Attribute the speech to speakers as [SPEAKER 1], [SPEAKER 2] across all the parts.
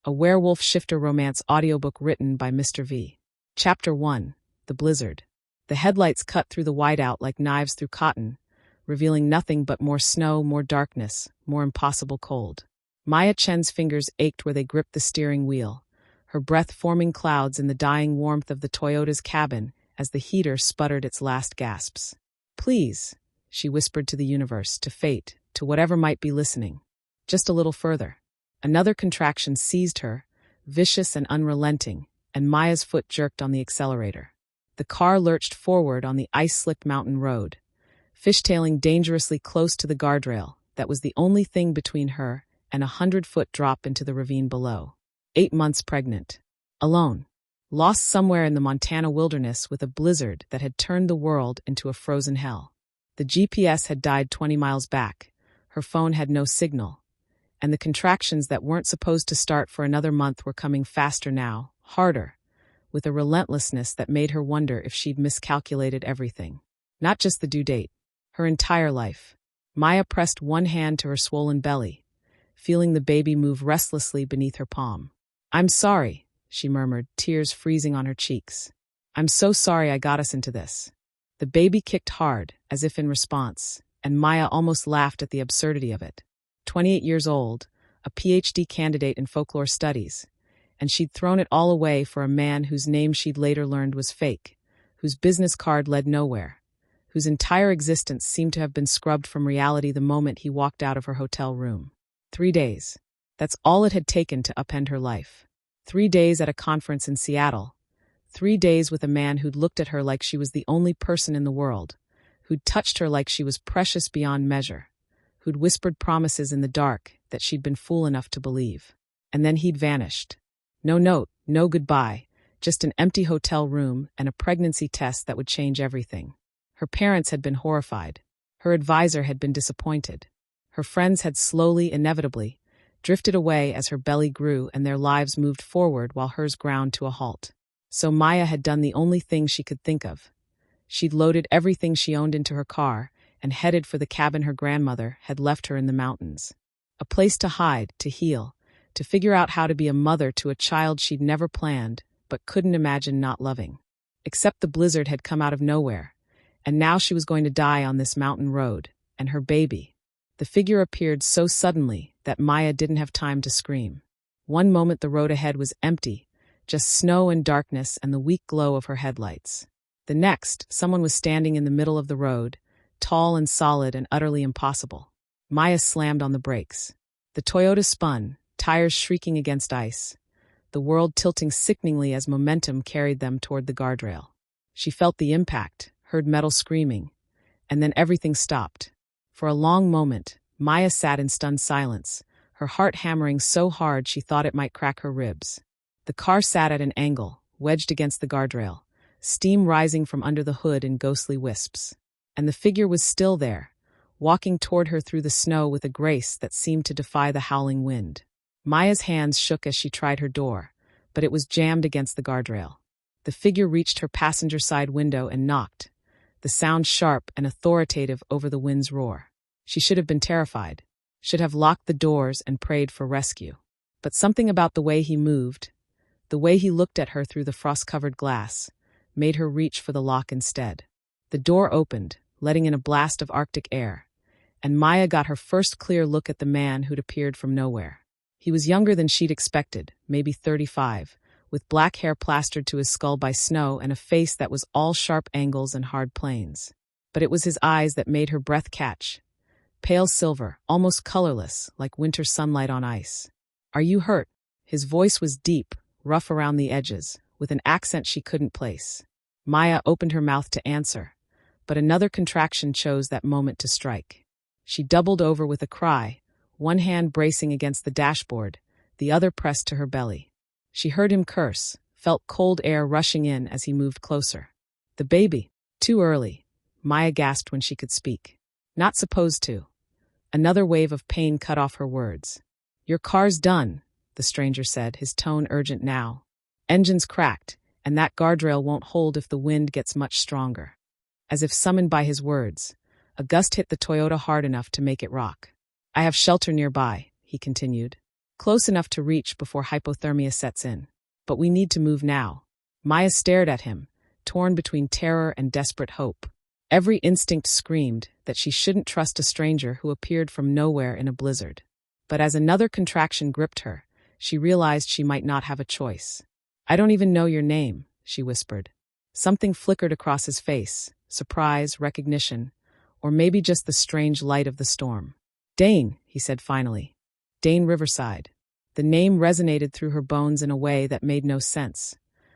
[SPEAKER 1] a werewolf shifter romance audiobook written by Mr. V. Chapter 1, The Blizzard. The headlights cut through the whiteout like knives through cotton, revealing nothing but more snow, more darkness, more impossible cold. Maya Chen's fingers ached where they gripped the steering wheel, her breath forming clouds in the dying warmth of the Toyota's cabin as the heater sputtered its last gasps. "Please," she whispered to the universe, to fate, to whatever might be listening. Just a little further. Another contraction seized her, vicious and unrelenting, and Maya's foot jerked on the accelerator. The car lurched forward on the ice-slicked mountain road, fishtailing dangerously close to the guardrail that was the only thing between her and a 100-foot drop into the ravine below. 8 months pregnant. Alone. Lost somewhere in the Montana wilderness with a blizzard that had turned the world into a frozen hell. The GPS had died 20 miles back. Her phone had no signal. And the contractions that weren't supposed to start for another month were coming faster now, harder, with a relentlessness that made her wonder if she'd miscalculated everything. Not just the due date. Her entire life. Maya pressed one hand to her swollen belly, feeling the baby move restlessly beneath her palm. "I'm sorry," she murmured, tears freezing on her cheeks. "I'm so sorry I got us into this." The baby kicked hard, as if in response, and Maya almost laughed at the absurdity of it. 28 years old, a PhD candidate in folklore studies, and she'd thrown it all away for a man whose name she'd later learned was fake, whose business card led nowhere, whose entire existence seemed to have been scrubbed from reality the moment he walked out of her hotel room. 3 days. That's all it had taken to upend her life. 3 days at a conference in Seattle. 3 days with a man who'd looked at her like she was the only person in the world, who'd touched her like she was precious beyond measure, who'd whispered promises in the dark that she'd been fool enough to believe. And then he'd vanished. No note, no goodbye, just an empty hotel room and a pregnancy test that would change everything. Her parents had been horrified. Her advisor had been disappointed. Her friends had slowly, inevitably, drifted away as her belly grew and their lives moved forward while hers ground to a halt. So Maya had done the only thing she could think of. She'd loaded everything she owned into her car and headed for the cabin her grandmother had left her in the mountains. A place to hide, to heal, to figure out how to be a mother to a child she'd never planned but couldn't imagine not loving. Except the blizzard had come out of nowhere, and now she was going to die on this mountain road, and her baby. The figure appeared so suddenly that Maya didn't have time to scream. One moment the road ahead was empty, just snow and darkness and the weak glow of her headlights. The next, someone was standing in the middle of the road, tall and solid and utterly impossible. Maya slammed on the brakes. The Toyota spun, tires shrieking against ice, the world tilting sickeningly as momentum carried them toward the guardrail. She felt the impact, heard metal screaming, and then everything stopped. For a long moment, Maya sat in stunned silence, her heart hammering so hard she thought it might crack her ribs. The car sat at an angle, wedged against the guardrail, steam rising from under the hood in ghostly wisps. And the figure was still there, walking toward her through the snow with a grace that seemed to defy the howling wind. Maya's hands shook as she tried her door, but it was jammed against the guardrail. The figure reached her passenger side window and knocked, the sound sharp and authoritative over the wind's roar. She should have been terrified, should have locked the doors and prayed for rescue. But something about the way he moved, the way he looked at her through the frost-covered glass, made her reach for the lock instead. The door opened, letting in a blast of Arctic air, and Maya got her first clear look at the man who'd appeared from nowhere. He was younger than she'd expected, maybe 35, with black hair plastered to his skull by snow and a face that was all sharp angles and hard planes. But it was his eyes that made her breath catch. Pale silver, almost colorless, like winter sunlight on ice. "Are you hurt?" His voice was deep, rough around the edges, with an accent she couldn't place. Maya opened her mouth to answer, but another contraction chose that moment to strike. She doubled over with a cry, one hand bracing against the dashboard, the other pressed to her belly. She heard him curse, felt cold air rushing in as he moved closer. "The baby. Too early," Maya gasped when she could speak. "Not supposed to." Another wave of pain cut off her words. "Your car's done," the stranger said, his tone urgent now. "Engine's cracked, and that guardrail won't hold if the wind gets much stronger." As if summoned by his words, a gust hit the Toyota hard enough to make it rock. "I have shelter nearby," he continued. close enough to reach before hypothermia sets in. But we need to move now. Maya stared at him, torn between terror and desperate hope. Every instinct screamed that she shouldn't trust a stranger who appeared from nowhere in a blizzard. But as another contraction gripped her, she realized she might not have a choice. "I don't even know your name," she whispered. Something flickered across his face, surprise, recognition, or maybe just the strange light of the storm. "Dane," he said finally. Dane Riverside. The name resonated through her bones in a way that made no sense,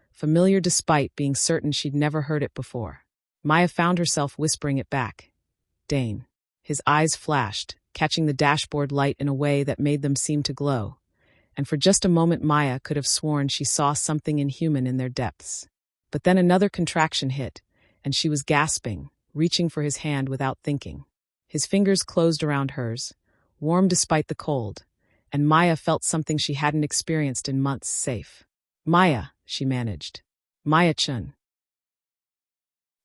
[SPEAKER 1] familiar despite being certain she'd never heard it before. Maya found herself whispering it back. "Dane." His eyes flashed, catching the dashboard light in a way that made them seem to glow, and for just a moment Maya could have sworn she saw something inhuman in their depths. But then another contraction hit, and she was gasping, reaching for his hand without thinking. His fingers closed around hers, warm despite the cold, and Maya felt something she hadn't experienced in months safe. "Maya," she managed. "Maya Chen."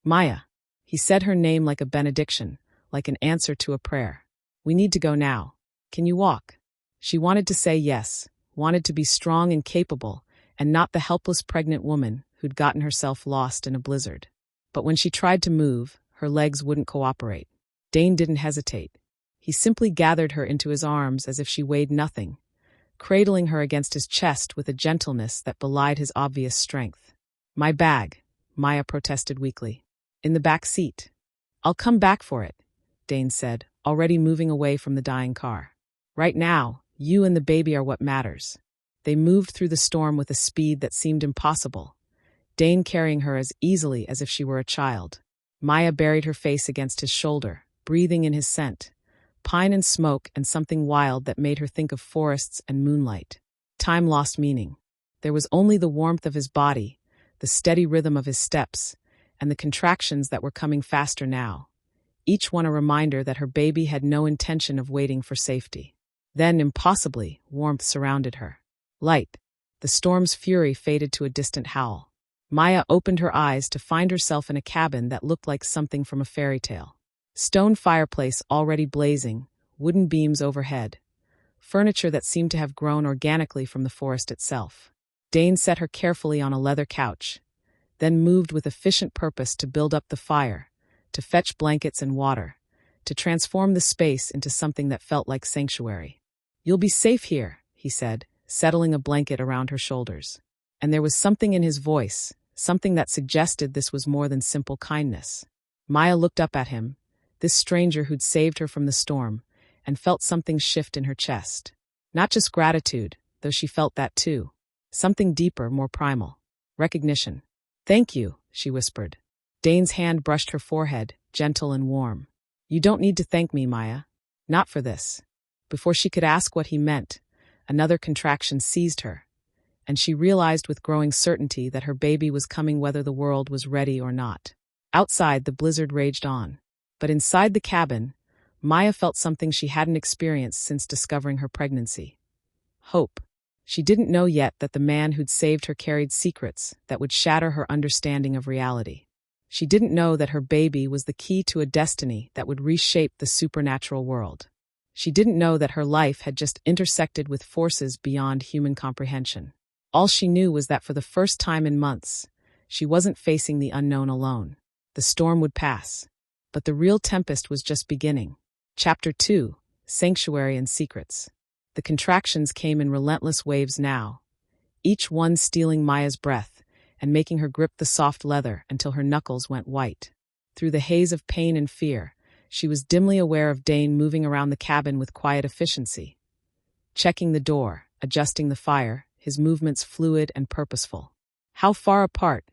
[SPEAKER 1] "Maya." He said her name like a benediction, like an answer to a prayer. "We need to go now. Can you walk?" She wanted to say yes, wanted to be strong and capable, and not the helpless pregnant woman who'd gotten herself lost in a blizzard. But when she tried to move, her legs wouldn't cooperate. Dane didn't hesitate. He simply gathered her into his arms as if she weighed nothing, cradling her against his chest with a gentleness that belied his obvious strength. "My bag," Maya protested weakly. "In the back seat." "I'll come back for it," Dane said, already moving away from the dying car. "Right now, you and the baby are what matters." They moved through the storm with a speed that seemed impossible, Dane carrying her as easily as if she were a child. Maya buried her face against his shoulder, breathing in his scent, pine and smoke and something wild that made her think of forests and moonlight. Time lost meaning. There was only the warmth of his body, the steady rhythm of his steps, and the contractions that were coming faster now, each one a reminder that her baby had no intention of waiting for safety. Then, impossibly, warmth surrounded her. Light. The storm's fury faded to a distant howl. Maya opened her eyes to find herself in a cabin that looked like something from a fairy tale. Stone fireplace already blazing, wooden beams overhead, furniture that seemed to have grown organically from the forest itself. Dane set her carefully on a leather couch, then moved with efficient purpose to build up the fire, to fetch blankets and water, to transform the space into something that felt like sanctuary. "You'll be safe here," he said, settling a blanket around her shoulders. And there was something in his voice, something that suggested this was more than simple kindness. Maya looked up at him, this stranger who'd saved her from the storm, and felt something shift in her chest. Not just gratitude, though she felt that too. Something deeper, more primal. Recognition. "Thank you," she whispered. Dane's hand brushed her forehead, gentle and warm. "You don't need to thank me, Maya. Not for this." Before she could ask what he meant, another contraction seized her, and she realized with growing certainty that her baby was coming whether the world was ready or not. Outside, the blizzard raged on. But inside the cabin, Maya felt something she hadn't experienced since discovering her pregnancy. Hope. She didn't know yet that the man who'd saved her carried secrets that would shatter her understanding of reality. She didn't know that her baby was the key to a destiny that would reshape the supernatural world. She didn't know that her life had just intersected with forces beyond human comprehension. All she knew was that for the first time in months, she wasn't facing the unknown alone. The storm would pass, but the real tempest was just beginning. Chapter 2: Sanctuary and Secrets. The contractions came in relentless waves now, each one stealing Maya's breath and making her grip the soft leather until her knuckles went white. Through the haze of pain and fear, she was dimly aware of Dane moving around the cabin with quiet efficiency. Checking the door, adjusting the fire, his movements fluid and purposeful. "How far apart?"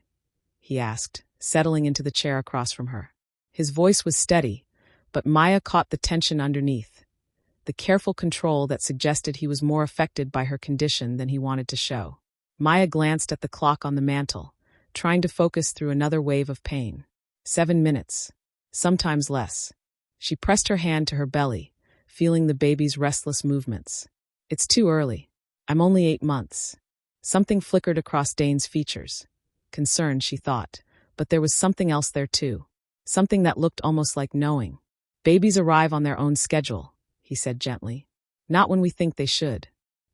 [SPEAKER 1] he asked, settling into the chair across from her. His voice was steady, but Maya caught the tension underneath, the careful control that suggested he was more affected by her condition than he wanted to show. Maya glanced at the clock on the mantel, trying to focus through another wave of pain. 7 minutes. Sometimes less. She pressed her hand to her belly, feeling the baby's restless movements. "It's too early. I'm only 8 months." Something flickered across Dane's features. Concern, she thought, but there was something else there too. Something that looked almost like knowing. "Babies arrive on their own schedule," he said gently. "Not when we think they should.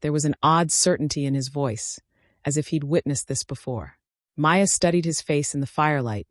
[SPEAKER 1] There was an odd certainty in his voice, as if he'd witnessed this before. Maya studied his face in the firelight,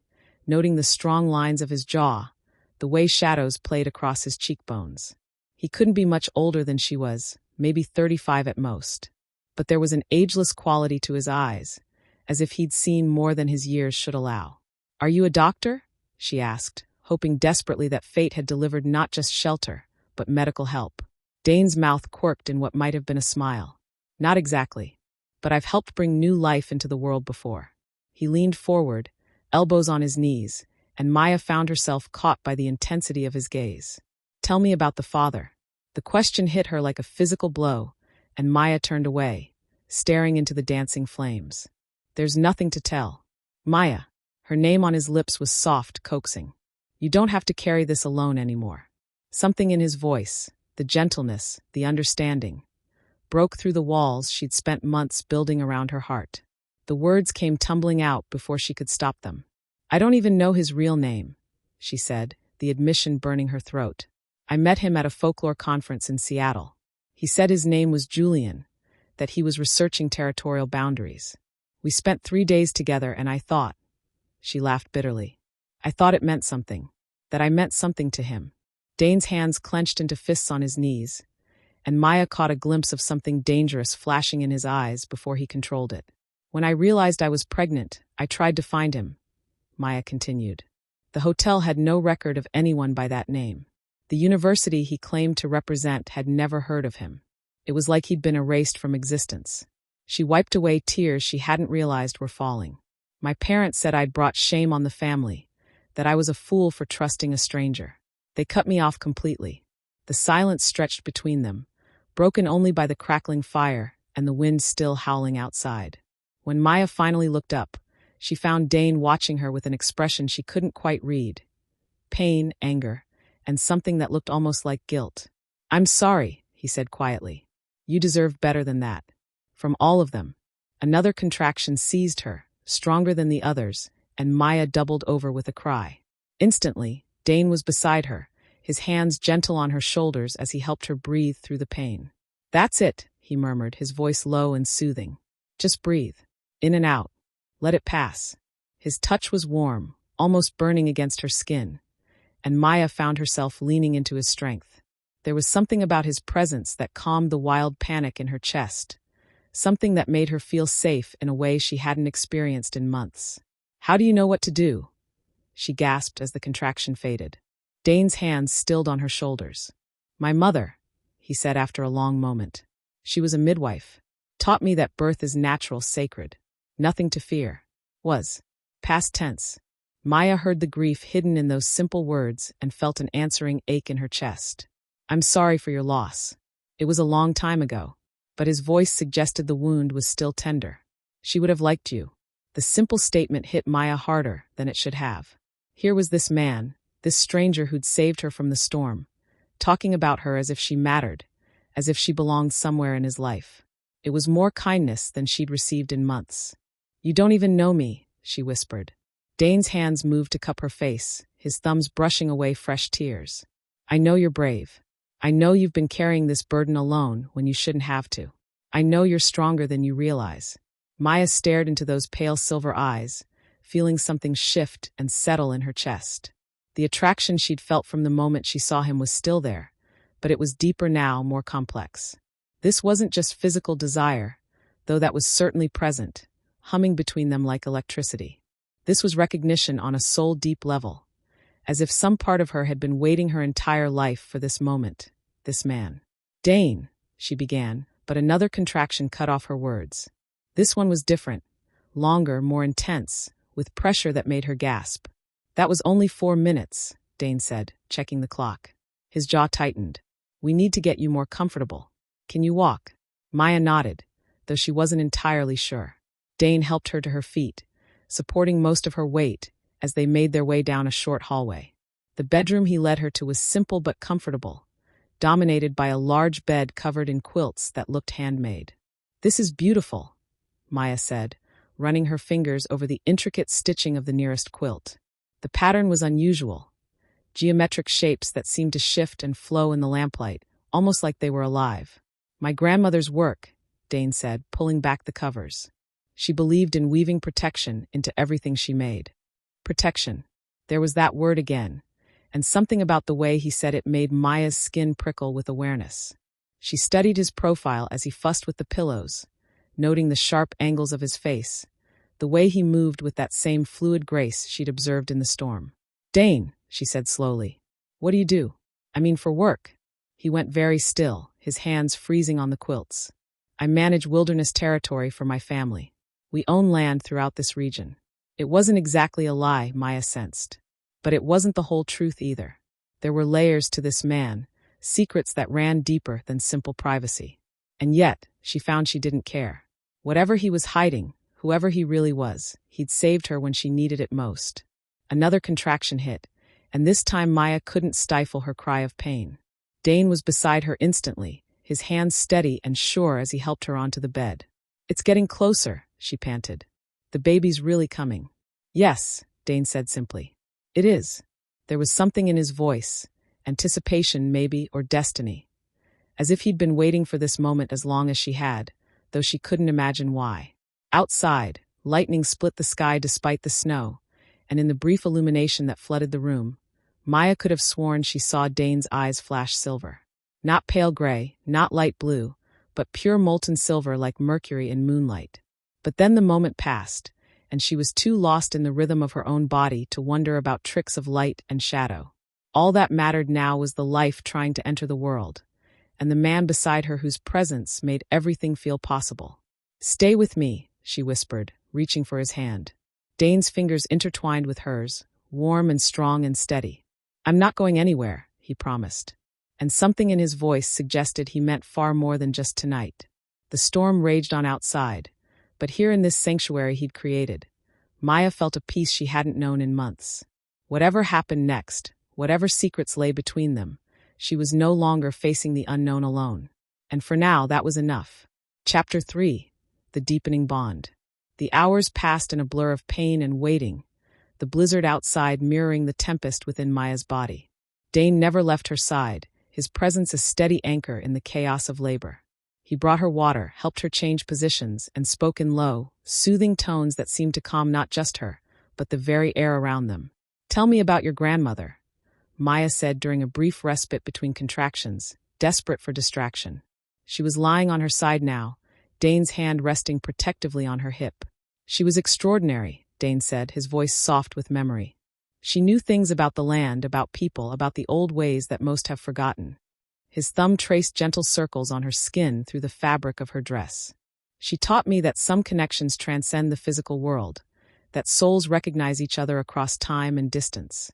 [SPEAKER 1] noting the strong lines of his jaw, the way shadows played across his cheekbones. He couldn't be much older than she was, maybe 35 at most. But there was an ageless quality to his eyes, as if he'd seen more than his years should allow. "Are you a doctor?" she asked, hoping desperately that fate had delivered not just shelter, but medical help. Dane's mouth quirked in what might have been a smile. "Not exactly. But I've helped bring new life into the world before." He leaned forward, elbows on his knees, and Maya found herself caught by the intensity of his gaze. "Tell me about the father." The question hit her like a physical blow, and Maya turned away, staring into the dancing flames. "There's nothing to tell." "Maya." Her name on his lips was soft, coaxing. "You don't have to carry this alone anymore." Something in his voice, the gentleness, the understanding, broke through the walls she'd spent months building around her heart. The words came tumbling out before she could stop them. "I don't even know his real name," she said, the admission burning her throat. "I met him at a folklore conference in Seattle. He said his name was Julian, that he was researching territorial boundaries. We spent 3 days together and I thought," she laughed bitterly, "I thought it meant something, that I meant something to him." Dane's hands clenched into fists on his knees, and Maya caught a glimpse of something dangerous flashing in his eyes before he controlled it. "When I realized I was pregnant, I tried to find him," Maya continued. "The hotel had no record of anyone by that name. The university he claimed to represent had never heard of him. It was like he'd been erased from existence." She wiped away tears she hadn't realized were falling. "My parents said I'd brought shame on the family, that I was a fool for trusting a stranger. They cut me off completely." The silence stretched between them, broken only by the crackling fire and the wind still howling outside. When Maya finally looked up, she found Dane watching her with an expression she couldn't quite read. Pain, anger, and something that looked almost like guilt. "I'm sorry," he said quietly. "You deserve better than that. From all of them." Another contraction seized her, stronger than the others, and Maya doubled over with a cry. Instantly, Dane was beside her, his hands gentle on her shoulders as he helped her breathe through the pain. "That's it," he murmured, his voice low and soothing. "Just breathe. In and out. Let it pass." His touch was warm, almost burning against her skin, and Maya found herself leaning into his strength. There was something about his presence that calmed the wild panic in her chest, something that made her feel safe in a way she hadn't experienced in months. "How do you know what to do?" she gasped as the contraction faded. Dane's hands stilled on her shoulders. "My mother," he said after a long moment. "She was a midwife. Taught me that birth is natural, sacred. Nothing to fear." Was. Past tense. Maya heard the grief hidden in those simple words and felt an answering ache in her chest. "I'm sorry for your loss. It was a long time ago." But his voice suggested the wound was still tender. "She would have liked you." The simple statement hit Maya harder than it should have. Here was this man, this stranger who'd saved her from the storm, talking about her as if she mattered, as if she belonged somewhere in his life. It was more kindness than she'd received in months. "You don't even know me," she whispered. Dane's hands moved to cup her face, his thumbs brushing away fresh tears. "I know you're brave. I know you've been carrying this burden alone when you shouldn't have to. I know you're stronger than you realize." Maya stared into those pale silver eyes, feeling something shift and settle in her chest. The attraction she'd felt from the moment she saw him was still there, but it was deeper now, more complex. This wasn't just physical desire, though that was certainly present, humming between them like electricity. This was recognition on a soul-deep level, as if some part of her had been waiting her entire life for this moment, this man. "Dane," she began, but another contraction cut off her words. This one was different, longer, more intense, with pressure that made her gasp. "That was only 4 minutes, Dane said, checking the clock. His jaw tightened. "We need to get you more comfortable. Can you walk?" Maya nodded, though she wasn't entirely sure. Dane helped her to her feet, supporting most of her weight as they made their way down a short hallway. The bedroom he led her to was simple but comfortable, dominated by a large bed covered in quilts that looked handmade. "This is beautiful," Maya said, running her fingers over the intricate stitching of the nearest quilt. The pattern was unusual, geometric shapes that seemed to shift and flow in the lamplight, almost like they were alive. "My grandmother's work," Dane said, pulling back the covers. She believed in weaving protection into everything she made. Protection. There was that word again, and something about the way he said it made Maya's skin prickle with awareness. She studied his profile as he fussed with the pillows, noting the sharp angles of his face, the way he moved with that same fluid grace she'd observed in the storm. "Dane," she said slowly, "what do you do? I mean for work." He went very still, his hands freezing on the quilts. "I manage wilderness territory for my family. We own land throughout this region." It wasn't exactly a lie, Maya sensed. But it wasn't the whole truth either. There were layers to this man, secrets that ran deeper than simple privacy. And yet, she found she didn't care. Whatever he was hiding, whoever he really was, he'd saved her when she needed it most. Another contraction hit, and this time Maya couldn't stifle her cry of pain. Dane was beside her instantly, his hands steady and sure as he helped her onto the bed. "It's getting closer," she panted. "The baby's really coming." "Yes," Dane said simply. "It is." There was something in his voice, anticipation maybe, or destiny. As if he'd been waiting for this moment as long as she had, though she couldn't imagine why. Outside, lightning split the sky despite the snow, and in the brief illumination that flooded the room, Maya could have sworn she saw Dane's eyes flash silver. Not pale gray, not light blue, but pure molten silver like mercury in moonlight. But then the moment passed, and she was too lost in the rhythm of her own body to wonder about tricks of light and shadow. All that mattered now was the life trying to enter the world, and the man beside her whose presence made everything feel possible. "Stay with me," she whispered, reaching for his hand. Dane's fingers intertwined with hers, warm and strong and steady. "I'm not going anywhere," he promised. And something in his voice suggested he meant far more than just tonight. The storm raged on outside, but here in this sanctuary he'd created, Maya felt a peace she hadn't known in months. Whatever happened next, whatever secrets lay between them, she was no longer facing the unknown alone. And for now, that was enough. Chapter 3. The Deepening Bond. The hours passed in a blur of pain and waiting, the blizzard outside mirroring the tempest within Maya's body. Dane never left her side, his presence a steady anchor in the chaos of labor. He brought her water, helped her change positions, and spoke in low, soothing tones that seemed to calm not just her, but the very air around them. "Tell me about your grandmother," Maya said during a brief respite between contractions, desperate for distraction. She was lying on her side now, Dane's hand resting protectively on her hip. "She was extraordinary," Dane said, his voice soft with memory. "She knew things about the land, about people, about the old ways that most have forgotten." His thumb traced gentle circles on her skin through the fabric of her dress. "She taught me that some connections transcend the physical world, that souls recognize each other across time and distance."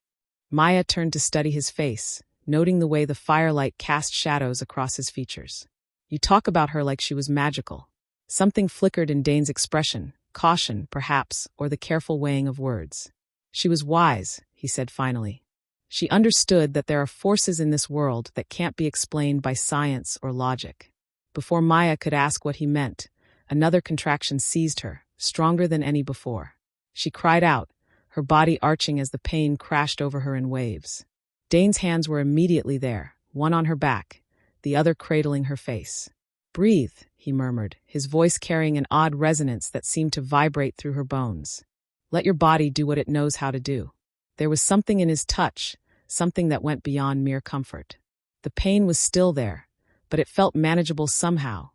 [SPEAKER 1] Maya turned to study his face, noting the way the firelight cast shadows across his features. "You talk about her like she was magical." Something flickered in Dane's expression, caution, perhaps, or the careful weighing of words. "She was wise," he said finally. "She understood that there are forces in this world that can't be explained by science or logic." Before Maya could ask what he meant, another contraction seized her, stronger than any before. She cried out, her body arching as the pain crashed over her in waves. Dane's hands were immediately there, one on her back, the other cradling her face. "Breathe," he murmured, his voice carrying an odd resonance that seemed to vibrate through her bones. "Let your body do what it knows how to do." There was something in his touch, something that went beyond mere comfort. The pain was still there, but it felt manageable somehow,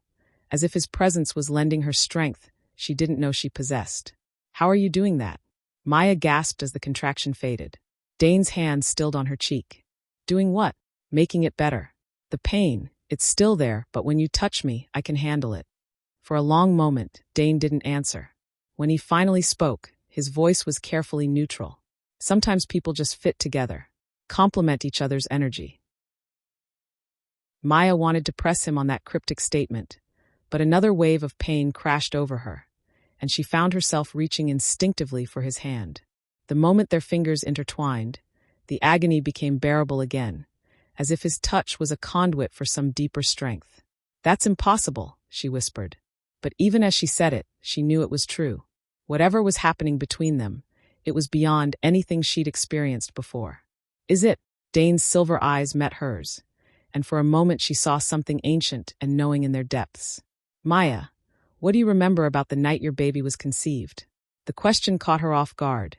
[SPEAKER 1] as if his presence was lending her strength she didn't know she possessed. "How are you doing that?" Maya gasped as the contraction faded. Dane's hand stilled on her cheek. "Doing what?" "Making it better. The pain, it's still there, but when you touch me, I can handle it." For a long moment, Dane didn't answer. When he finally spoke, his voice was carefully neutral. "Sometimes people just fit together, complement each other's energy." Maya wanted to press him on that cryptic statement, but another wave of pain crashed over her, and she found herself reaching instinctively for his hand. The moment their fingers intertwined, the agony became bearable again, as if his touch was a conduit for some deeper strength. "That's impossible," she whispered. But even as she said it, she knew it was true. Whatever was happening between them, it was beyond anything she'd experienced before. "Is it?" Dane's silver eyes met hers, and for a moment she saw something ancient and knowing in their depths. "Maya," What do you remember about the night your baby was conceived? The question caught her off guard,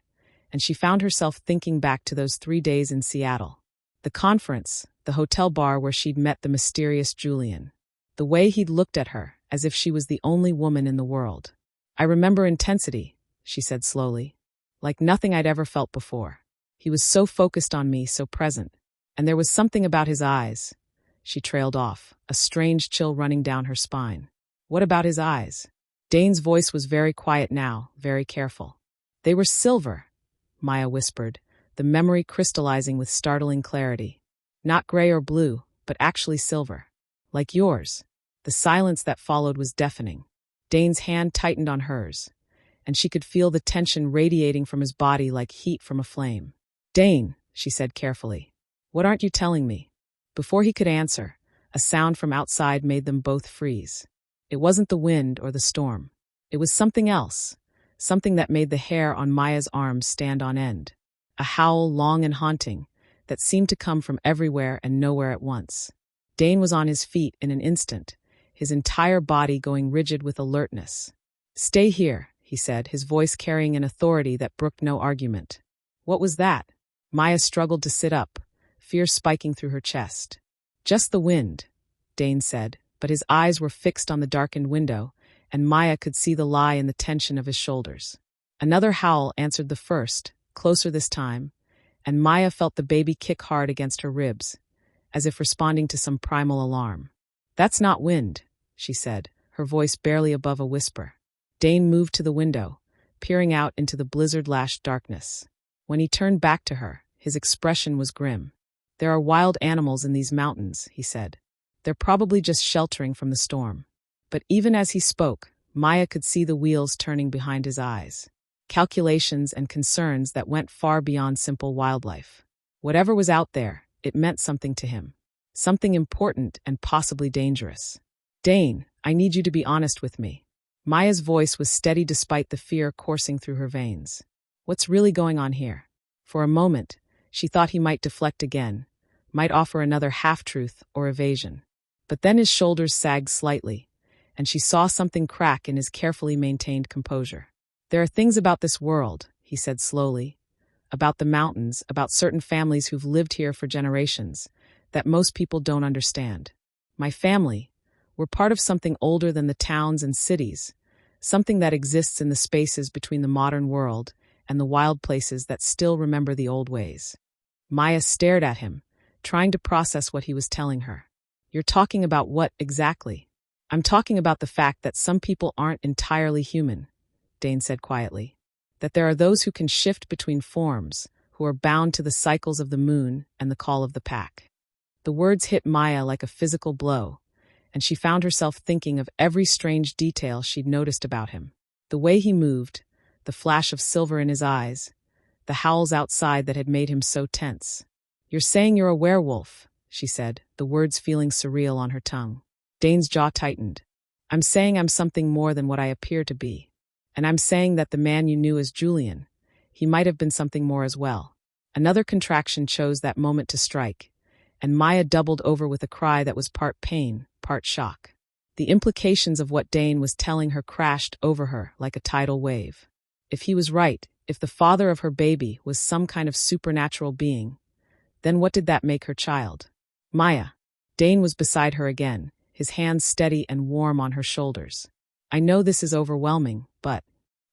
[SPEAKER 1] and she found herself thinking back to those 3 days in Seattle. The conference, the hotel bar where she'd met the mysterious Julian. The way he'd looked at her, as if she was the only woman in the world. I remember intensity, she said slowly, like nothing I'd ever felt before. He was so focused on me, so present. And there was something about his eyes. She trailed off, a strange chill running down her spine. What about his eyes? Dane's voice was very quiet now, very careful. They were silver, Maya whispered, the memory crystallizing with startling clarity. Not gray or blue, but actually silver. Like yours. The silence that followed was deafening. Dane's hand tightened on hers, and she could feel the tension radiating from his body like heat from a flame. Dane, she said carefully, what aren't you telling me? Before he could answer, a sound from outside made them both freeze. It wasn't the wind or the storm. It was something else, something that made the hair on Maya's arms stand on end. A howl long and haunting, that seemed to come from everywhere and nowhere at once. Dane was on his feet in an instant, his entire body going rigid with alertness. Stay here, he said, his voice carrying an authority that brooked no argument. What was that? Maya struggled to sit up, fear spiking through her chest. Just the wind, Dane said, but his eyes were fixed on the darkened window, and Maya could see the lie in the tension of his shoulders. Another howl answered the first, closer this time, and Maya felt the baby kick hard against her ribs, as if responding to some primal alarm. That's not wind, she said, her voice barely above a whisper. Dane moved to the window, peering out into the blizzard-lashed darkness. When he turned back to her, his expression was grim. There are wild animals in these mountains, he said. They're probably just sheltering from the storm. But even as he spoke, Maya could see the wheels turning behind his eyes. Calculations and concerns that went far beyond simple wildlife. Whatever was out there, it meant something to him. Something important and possibly dangerous. Dane, I need you to be honest with me. Maya's voice was steady despite the fear coursing through her veins. What's really going on here? For a moment, she thought he might deflect again, might offer another half-truth or evasion. But then his shoulders sagged slightly, and she saw something crack in his carefully maintained composure. There are things about this world, he said slowly, about the mountains, about certain families who've lived here for generations, that most people don't understand. My family, we're part of something older than the towns and cities, something that exists in the spaces between the modern world and the wild places that still remember the old ways. Maya stared at him, trying to process what he was telling her. You're talking about what exactly? I'm talking about the fact that some people aren't entirely human, Dane said quietly. That there are those who can shift between forms, who are bound to the cycles of the moon and the call of the pack. The words hit Maya like a physical blow, and she found herself thinking of every strange detail she'd noticed about him. The way he moved, the flash of silver in his eyes, the howls outside that had made him so tense. You're saying you're a werewolf, she said, the words feeling surreal on her tongue. Dane's jaw tightened. I'm saying I'm something more than what I appear to be. And I'm saying that the man you knew as Julian, he might have been something more as well. Another contraction chose that moment to strike, and Maya doubled over with a cry that was part pain, part shock. The implications of what Dane was telling her crashed over her like a tidal wave. If he was right, if the father of her baby was some kind of supernatural being, then what did that make her child? Maya. Dane was beside her again, his hands steady and warm on her shoulders. I know this is overwhelming, but...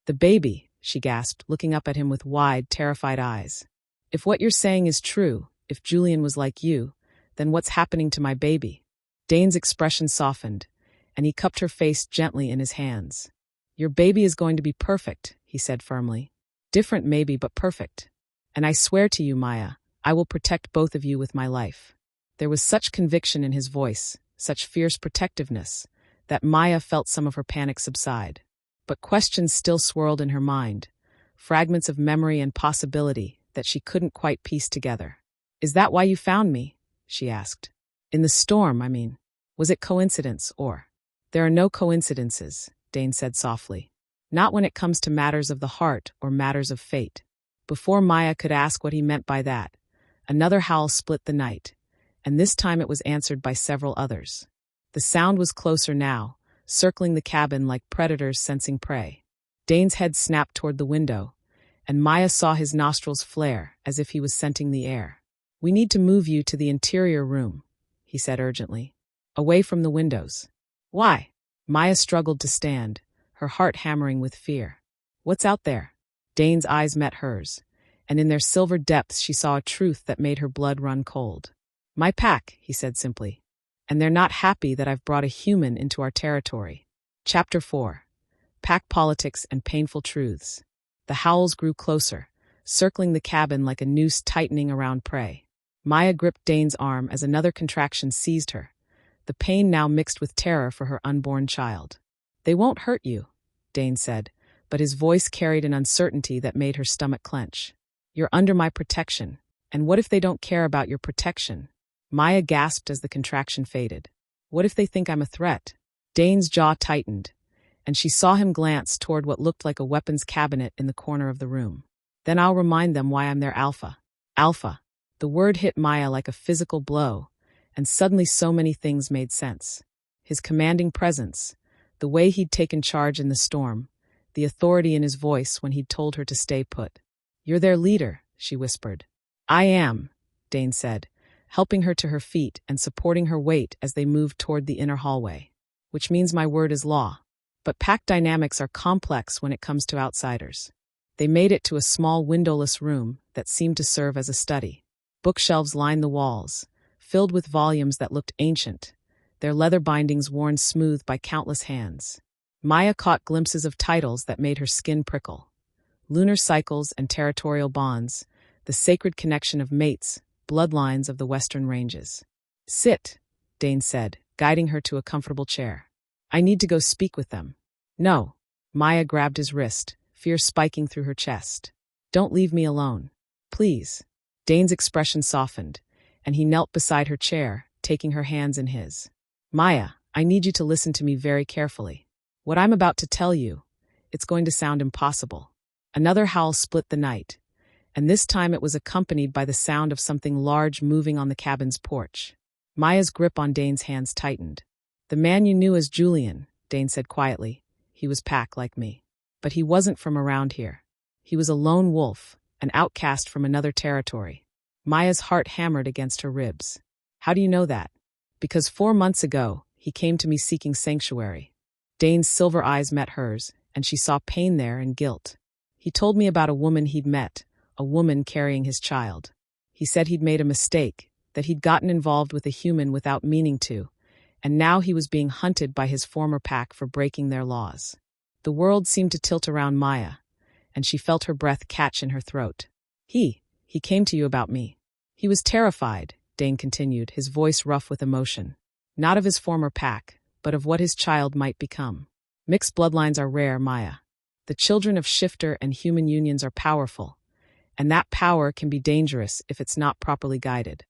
[SPEAKER 1] The baby, she gasped, looking up at him with wide, terrified eyes. If what you're saying is true, if Julian was like you, then what's happening to my baby? Dane's expression softened, and he cupped her face gently in his hands. Your baby is going to be perfect, he said firmly. Different maybe, but perfect. And I swear to you, Maya, I will protect both of you with my life. There was such conviction in his voice, such fierce protectiveness, that Maya felt some of her panic subside. But questions still swirled in her mind, fragments of memory and possibility that she couldn't quite piece together. Is that why you found me? She asked. In the storm, I mean. Was it coincidence or... There are no coincidences, Dane said softly. Not when it comes to matters of the heart or matters of fate. Before Maya could ask what he meant by that, another howl split the night, and this time it was answered by several others. The sound was closer now, circling the cabin like predators sensing prey. Dane's head snapped toward the window, and Maya saw his nostrils flare as if he was scenting the air. "We need to move you to the interior room," he said urgently. "Away from the windows." "Why?" Maya struggled to stand, her heart hammering with fear. "What's out there?" Dane's eyes met hers, and in their silver depths she saw a truth that made her blood run cold. "My pack," he said simply. "And they're not happy that I've brought a human into our territory." Chapter 4. Pack Politics and Painful Truths. The howls grew closer, circling the cabin like a noose tightening around prey. Maya gripped Dane's arm as another contraction seized her, the pain now mixed with terror for her unborn child. "They won't hurt you," Dane said, but his voice carried an uncertainty that made her stomach clench. "You're under my protection, and what if they don't care about your protection?" Maya gasped as the contraction faded. "What if they think I'm a threat?" Dane's jaw tightened, and she saw him glance toward what looked like a weapons cabinet in the corner of the room. "Then I'll remind them why I'm their alpha." Alpha. The word hit Maya like a physical blow, and suddenly so many things made sense. His commanding presence, the way he'd taken charge in the storm, the authority in his voice when he'd told her to stay put. "You're their leader," she whispered. "I am," Dane said, helping her to her feet and supporting her weight as they moved toward the inner hallway. "Which means my word is law." But pack dynamics are complex when it comes to outsiders. They made it to a small windowless room that seemed to serve as a study. Bookshelves lined the walls, filled with volumes that looked ancient, their leather bindings worn smooth by countless hands. Maya caught glimpses of titles that made her skin prickle. Lunar cycles and territorial bonds, the sacred connection of mates, bloodlines of the western ranges. "Sit," Dane said, guiding her to a comfortable chair. "I need to go speak with them." "No." Maya grabbed his wrist, fear spiking through her chest. "Don't leave me alone. Please." Dane's expression softened, and he knelt beside her chair, taking her hands in his. "Maya, I need you to listen to me very carefully. What I'm about to tell you, it's going to sound impossible." Another howl split the night, and this time it was accompanied by the sound of something large moving on the cabin's porch. Maya's grip on Dane's hands tightened. "The man you knew as Julian," Dane said quietly. "He was pack like me. But he wasn't from around here. He was a lone wolf, an outcast from another territory." Maya's heart hammered against her ribs. "How do you know that?" "Because 4 months ago, he came to me seeking sanctuary." Dane's silver eyes met hers, and she saw pain there and guilt. "He told me about a woman he'd met, a woman carrying his child. He said he'd made a mistake, that he'd gotten involved with a human without meaning to, and now he was being hunted by his former pack for breaking their laws." The world seemed to tilt around Maya, and she felt her breath catch in her throat. He came to you about me." "He was terrified," Dane continued, his voice rough with emotion. "Not of his former pack, but of what his child might become. Mixed bloodlines are rare, Maya. The children of shifter and human unions are powerful, and that power can be dangerous if it's not properly guided."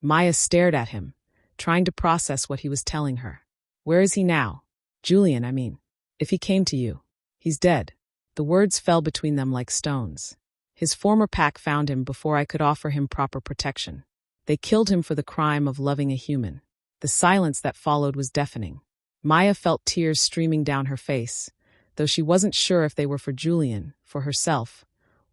[SPEAKER 1] Maya stared at him, trying to process what he was telling her. "Where is he now?" "Julian, I mean. If he came to you." "He's dead." The words fell between them like stones. "His former pack found him before I could offer him proper protection. They killed him for the crime of loving a human." The silence that followed was deafening. Maya felt tears streaming down her face, though she wasn't sure if they were for Julian, for herself,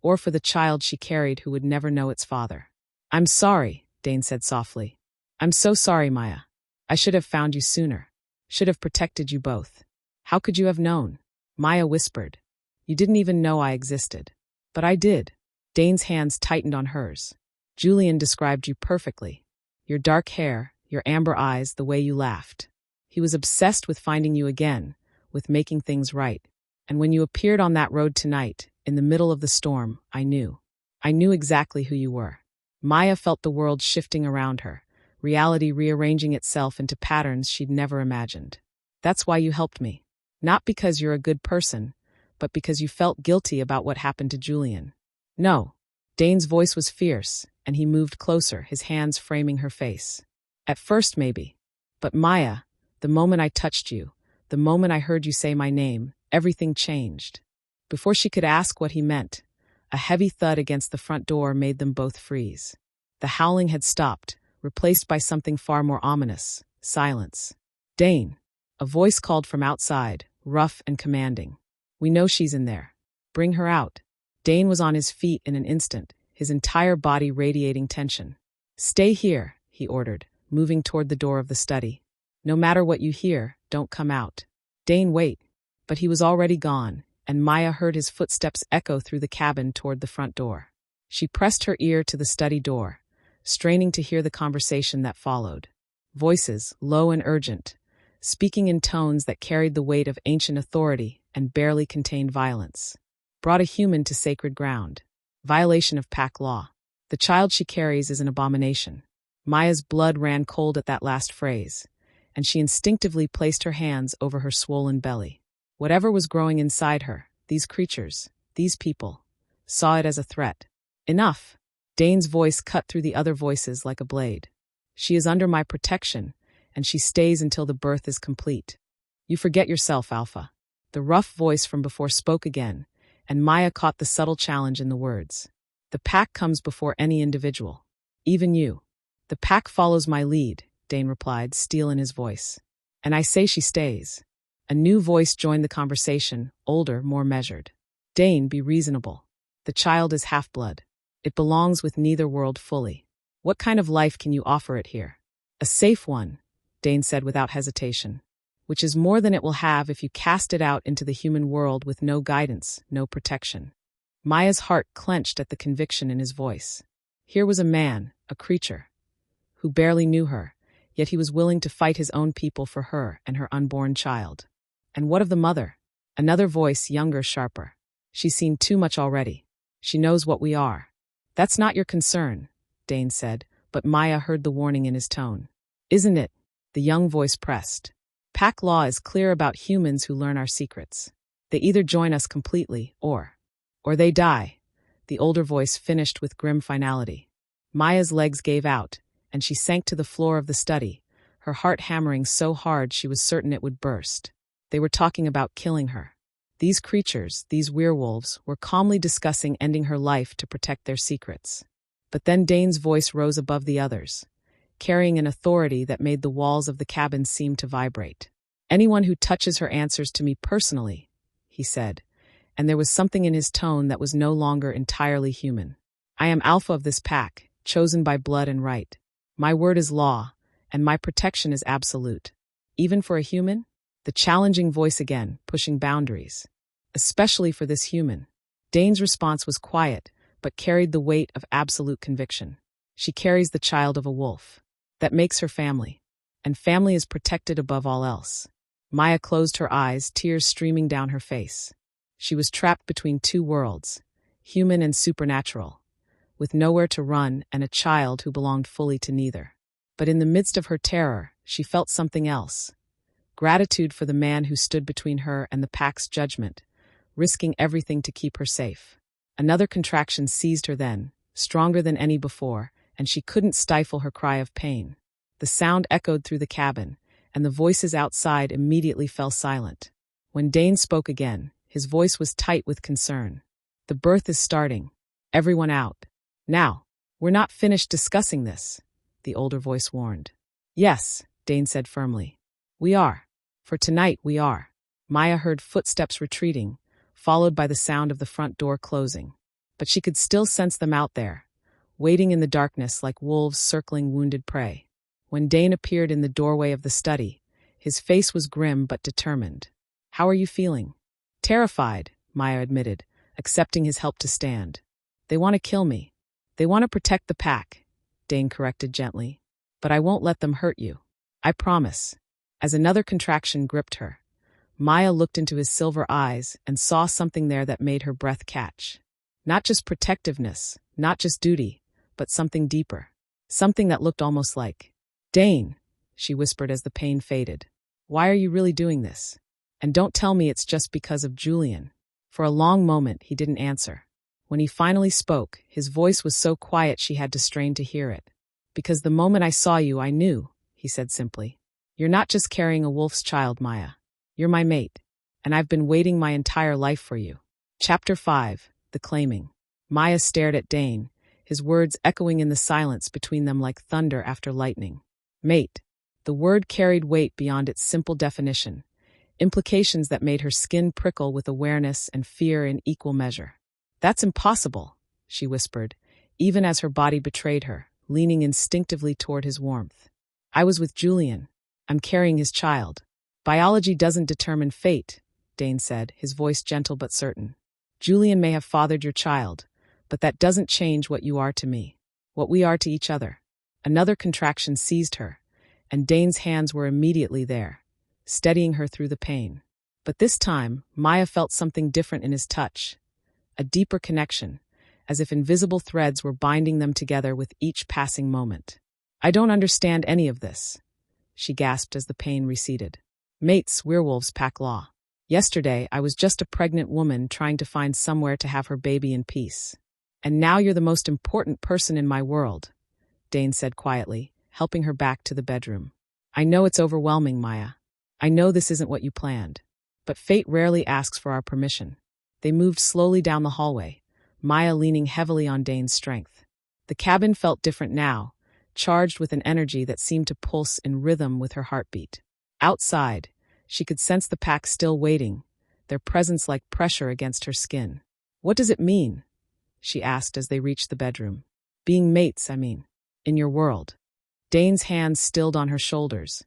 [SPEAKER 1] or for the child she carried who would never know its father. "I'm sorry," Dane said softly. "I'm so sorry, Maya. I should have found you sooner. Should have protected you both." "How could you have known?" Maya whispered. "You didn't even know I existed." "But I did." Dane's hands tightened on hers. "Julian described you perfectly. Your dark hair, your amber eyes, the way you laughed. He was obsessed with finding you again, with making things right. And when you appeared on that road tonight, in the middle of the storm, I knew. I knew exactly who you were." Maya felt the world shifting around her, reality rearranging itself into patterns she'd never imagined. "That's why you helped me. Not because you're a good person, but because you felt guilty about what happened to Julian." "No." Dane's voice was fierce, and he moved closer, his hands framing her face. "At first, maybe. But Maya, the moment I touched you, the moment I heard you say my name, everything changed." Before she could ask what he meant, a heavy thud against the front door made them both freeze. The howling had stopped, replaced by something far more ominous: silence. "Dane." A voice called from outside, rough and commanding. "We know she's in there. Bring her out." Dane was on his feet in an instant, his entire body radiating tension. "Stay here," he ordered, moving toward the door of the study. "No matter what you hear, don't come out." Dane, wait. But he was already gone, and Maya heard his footsteps echo through the cabin toward the front door. She pressed her ear to the study door, straining to hear the conversation that followed. Voices, low and urgent, speaking in tones that carried the weight of ancient authority and barely contained violence. Brought a human to sacred ground. Violation of pack law. The child she carries is an abomination. Maya's blood ran cold at that last phrase, and she instinctively placed her hands over her swollen belly. Whatever was growing inside her, these creatures, these people, saw it as a threat. "Enough!" Dane's voice cut through the other voices like a blade. "She is under my protection, and she stays until the birth is complete. You forget yourself, Alpha." The rough voice from before spoke again, and Maya caught the subtle challenge in the words. "The pack comes before any individual. Even you." "The pack follows my lead," Dane replied, steel in his voice. "And I say she stays." A new voice joined the conversation, older, more measured. "Dane, be reasonable. The child is half-blood. It belongs with neither world fully. What kind of life can you offer it here?" "A safe one," Dane said without hesitation. "Which is more than it will have if you cast it out into the human world with no guidance, no protection." Maya's heart clenched at the conviction in his voice. Here was a man, a creature, who barely knew her, yet he was willing to fight his own people for her and her unborn child. And what of the mother? Another voice, younger, sharper. "She's seen too much already. She knows what we are." "That's not your concern," Dane said, but Maya heard the warning in his tone. "Isn't it?" The young voice pressed. "Pack law is clear about humans who learn our secrets. They either join us completely, or they die," the older voice finished with grim finality. Maya's legs gave out, and she sank to the floor of the study, her heart hammering so hard she was certain it would burst. They were talking about killing her. These creatures, these werewolves, were calmly discussing ending her life to protect their secrets. But then Dane's voice rose above the others, carrying an authority that made the walls of the cabin seem to vibrate. "Anyone who touches her answers to me personally," he said, and there was something in his tone that was no longer entirely human. "I am Alpha of this pack, chosen by blood and right. My word is law, and my protection is absolute. Even for a human?" The challenging voice again, pushing boundaries. "Especially for this human." Dane's response was quiet, but carried the weight of absolute conviction. "She carries the child of a wolf. That makes her family. And family is protected above all else." Maya closed her eyes, tears streaming down her face. She was trapped between two worlds, human and supernatural, with nowhere to run and a child who belonged fully to neither. But in the midst of her terror, she felt something else. Gratitude for the man who stood between her and the pack's judgment, risking everything to keep her safe. Another contraction seized her then, stronger than any before, and she couldn't stifle her cry of pain. The sound echoed through the cabin, and the voices outside immediately fell silent. When Dane spoke again, his voice was tight with concern. "The birth is starting. Everyone out. Now." "We're not finished discussing this," the older voice warned. "Yes," Dane said firmly. "We are. For tonight, we are." Maya heard footsteps retreating, followed by the sound of the front door closing. But she could still sense them out there, waiting in the darkness like wolves circling wounded prey. When Dane appeared in the doorway of the study, his face was grim but determined. "How are you feeling?" "Terrified," Maya admitted, accepting his help to stand. "They want to kill me. They want to protect the pack," Dane corrected gently. "But I won't let them hurt you. I promise." As another contraction gripped her, Maya looked into his silver eyes and saw something there that made her breath catch. Not just protectiveness, not just duty, but something deeper. Something that looked almost like, "Dane," she whispered as the pain faded. "Why are you really doing this? And don't tell me it's just because of Julian." For a long moment, he didn't answer. When he finally spoke, his voice was so quiet she had to strain to hear it. "Because the moment I saw you, I knew," he said simply. "You're not just carrying a wolf's child, Maya. You're my mate, and I've been waiting my entire life for you." Chapter 5, The Claiming. Maya stared at Dane, his words echoing in the silence between them like thunder after lightning. "Mate." The word carried weight beyond its simple definition, implications that made her skin prickle with awareness and fear in equal measure. "That's impossible," she whispered, even as her body betrayed her, leaning instinctively toward his warmth. "I was with Julian. I'm carrying his child." "Biology doesn't determine fate," Dane said, his voice gentle but certain. "Julian may have fathered your child, but that doesn't change what you are to me, what we are to each other." Another contraction seized her, and Dane's hands were immediately there, steadying her through the pain. But this time, Maya felt something different in his touch, a deeper connection, as if invisible threads were binding them together with each passing moment. "I don't understand any of this," she gasped as the pain receded. "Mates, werewolves pack law. Yesterday, I was just a pregnant woman trying to find somewhere to have her baby in peace. And now you're the most important person in my world," Dane said quietly, helping her back to the bedroom. "I know it's overwhelming, Maya. I know this isn't what you planned. But fate rarely asks for our permission." They moved slowly down the hallway, Maya leaning heavily on Dane's strength. The cabin felt different now, charged with an energy that seemed to pulse in rhythm with her heartbeat. Outside, she could sense the pack still waiting, their presence like pressure against her skin. "What does it mean?" she asked as they reached the bedroom. "Being mates, I mean. In your world." Dane's hands stilled on her shoulders,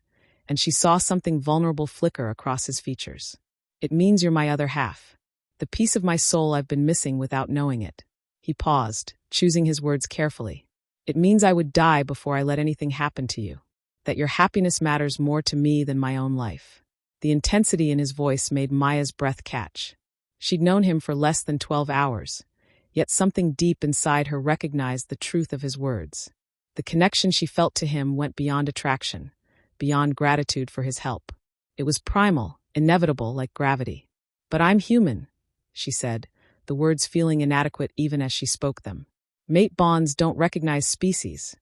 [SPEAKER 1] and she saw something vulnerable flicker across his features. "It means you're my other half. The piece of my soul I've been missing without knowing it." He paused, choosing his words carefully. "It means I would die before I let anything happen to you. That your happiness matters more to me than my own life." The intensity in his voice made Maya's breath catch. She'd known him for less than 12 hours, yet something deep inside her recognized the truth of his words. The connection she felt to him went beyond attraction, beyond gratitude for his help. It was primal, inevitable like gravity. "But I'm human," she said, the words feeling inadequate even as she spoke them. "Mate bonds don't recognize species,"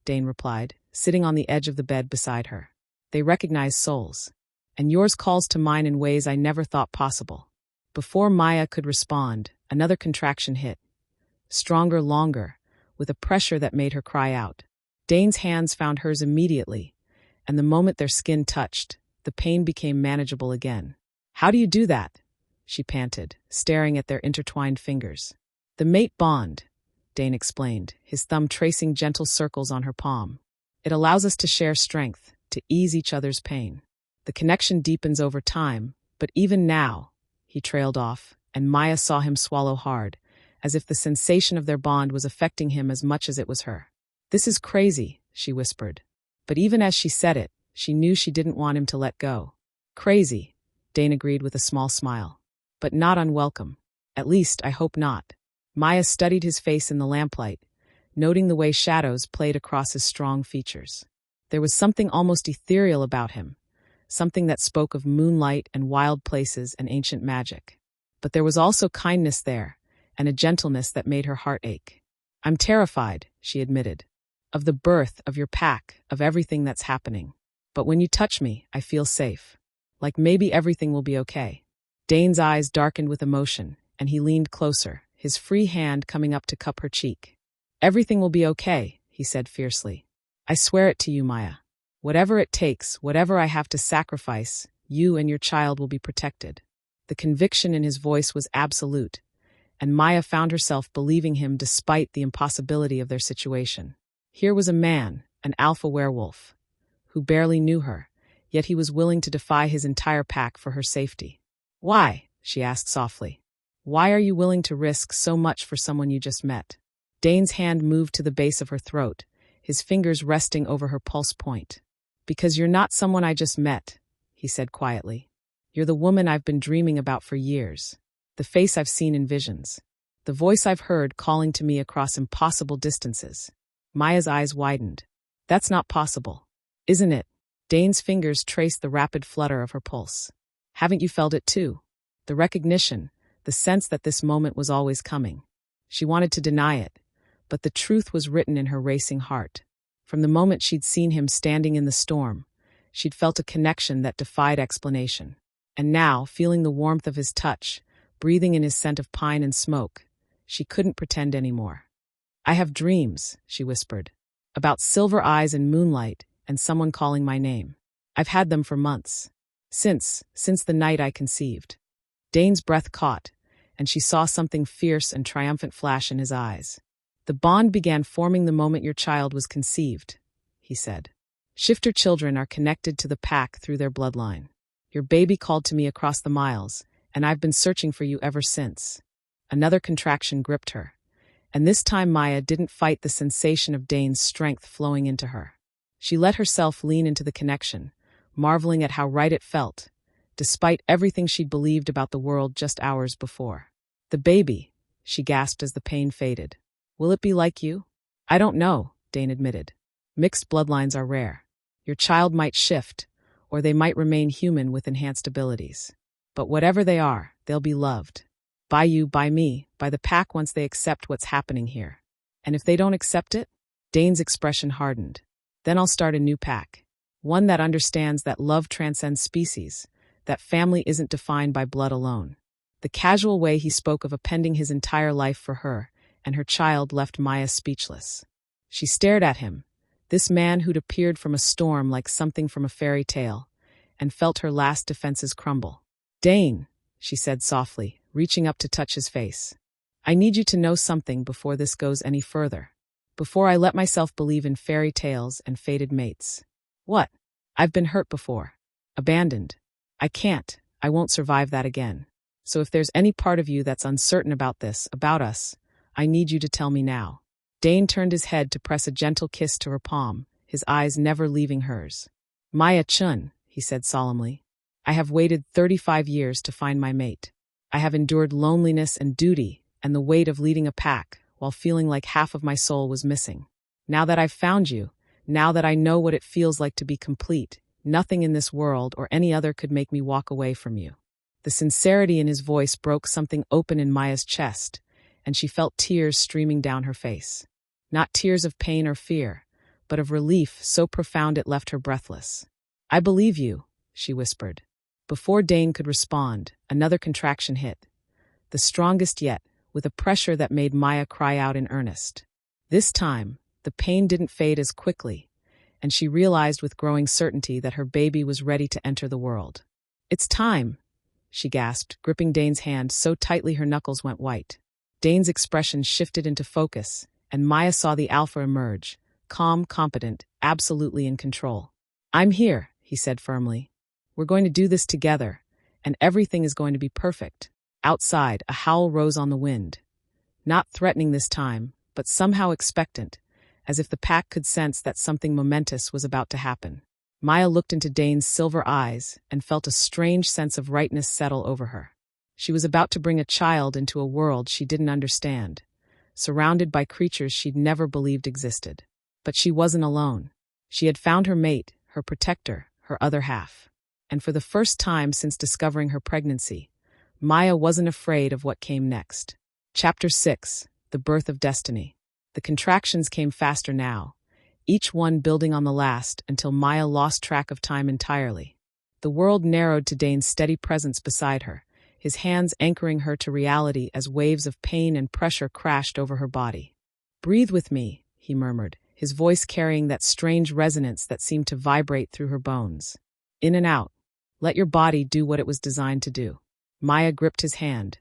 [SPEAKER 1] Dane replied, sitting on the edge of the bed beside her. "They recognize souls. And yours calls to mine in ways I never thought possible." Before Maya could respond, another contraction hit. Stronger, longer, with a pressure that made her cry out. Dane's hands found hers immediately, and the moment their skin touched, the pain became manageable again. "How do you do that?" she panted, staring at their intertwined fingers. "The mate bond," Dane explained, his thumb tracing gentle circles on her palm. "It allows us to share strength, to ease each other's pain. The connection deepens over time, but even now," he trailed off, and Maya saw him swallow hard, as if the sensation of their bond was affecting him as much as it was her. "This is crazy," she whispered. But even as she said it, she knew she didn't want him to let go. "Crazy," Dane agreed with a small smile. "But not unwelcome. At least, I hope not." Maya studied his face in the lamplight, noting the way shadows played across his strong features. There was something almost ethereal about him, something that spoke of moonlight and wild places and ancient magic. But there was also kindness there, and a gentleness that made her heart ache. "I'm terrified," she admitted. "Of the birth, of your pack, of everything that's happening. But when you touch me, I feel safe. Like maybe everything will be okay." Dane's eyes darkened with emotion, and he leaned closer, his free hand coming up to cup her cheek. "Everything will be okay," he said fiercely. "I swear it to you, Maya. Whatever it takes, whatever I have to sacrifice, you and your child will be protected." The conviction in his voice was absolute, and Maya found herself believing him despite the impossibility of their situation. Here was a man, an alpha werewolf, who barely knew her, yet he was willing to defy his entire pack for her safety. "Why?" she asked softly. "Why are you willing to risk so much for someone you just met?" Dane's hand moved to the base of her throat, his fingers resting over her pulse point. "Because you're not someone I just met," he said quietly. "You're the woman I've been dreaming about for years, the face I've seen in visions, the voice I've heard calling to me across impossible distances." Maya's eyes widened. "That's not possible, isn't it?" Dane's fingers traced the rapid flutter of her pulse. "Haven't you felt it too? The recognition, the sense that this moment was always coming." She wanted to deny it, but the truth was written in her racing heart. From the moment she'd seen him standing in the storm, she'd felt a connection that defied explanation. And now, feeling the warmth of his touch, breathing in his scent of pine and smoke, she couldn't pretend anymore. "I have dreams," she whispered, "about silver eyes and moonlight, and someone calling my name. I've had them for months. Since the night I conceived. Dane's breath caught, and she saw something fierce and triumphant flash in his eyes. The bond began forming the moment your child was conceived, he said. Shifter children are connected to the pack through their bloodline. Your baby called to me across the miles, and I've been searching for you ever since. Another contraction gripped her, and this time Maya didn't fight the sensation of Dane's strength flowing into her. She let herself lean into the connection, marveling at how right it felt, despite everything she'd believed about the world just hours before. The baby, she gasped as the pain faded. Will it be like you? I don't know, Dane admitted. Mixed bloodlines are rare. Your child might shift, or they might remain human with enhanced abilities. But whatever they are, they'll be loved. By you, by me, by the pack once they accept what's happening here. And if they don't accept it? Dane's expression hardened. Then I'll start a new pack. One that understands that love transcends species, that family isn't defined by blood alone. The casual way he spoke of appending his entire life for her and her child left Maya speechless. She stared at him, this man who'd appeared from a storm like something from a fairy tale, and felt her last defenses crumble. Dane, she said softly, reaching up to touch his face. I need you to know something before this goes any further. Before I let myself believe in fairy tales and fated mates. What? I've been hurt before. Abandoned. I won't survive that again. So if there's any part of you that's uncertain about this, about us, I need you to tell me now. Dane turned his head to press a gentle kiss to her palm, his eyes never leaving hers. Maya Chen, he said solemnly. I have waited 35 years to find my mate. I have endured loneliness and duty and the weight of leading a pack while feeling like half of my soul was missing. Now that I've found you, now that I know what it feels like to be complete, nothing in this world or any other could make me walk away from you. The sincerity in his voice broke something open in Maya's chest, and she felt tears streaming down her face. Not tears of pain or fear, but of relief so profound it left her breathless. I believe you, she whispered. Before Dane could respond, another contraction hit. The strongest yet, with a pressure that made Maya cry out in earnest. This time, the pain didn't fade as quickly, and she realized with growing certainty that her baby was ready to enter the world. It's time, she gasped, gripping Dane's hand so tightly her knuckles went white. Dane's expression shifted into focus, and Maya saw the alpha emerge, calm, competent, absolutely in control. I'm here, he said firmly. We're going to do this together, and everything is going to be perfect. Outside, a howl rose on the wind. Not threatening this time, but somehow expectant, as if the pack could sense that something momentous was about to happen. Maya looked into Dane's silver eyes and felt a strange sense of rightness settle over her. She was about to bring a child into a world she didn't understand, surrounded by creatures she'd never believed existed. But she wasn't alone. She had found her mate, her protector, her other half. And for the first time since discovering her pregnancy, Maya wasn't afraid of what came next. Chapter 6, The Birth of Destiny. The contractions came faster now, each one building on the last until Maya lost track of time entirely. The world narrowed to Dane's steady presence beside her, his hands anchoring her to reality as waves of pain and pressure crashed over her body. Breathe with me, he murmured, his voice carrying that strange resonance that seemed to vibrate through her bones. In and out. Let your body do what it was designed to do. Maya gripped his hand,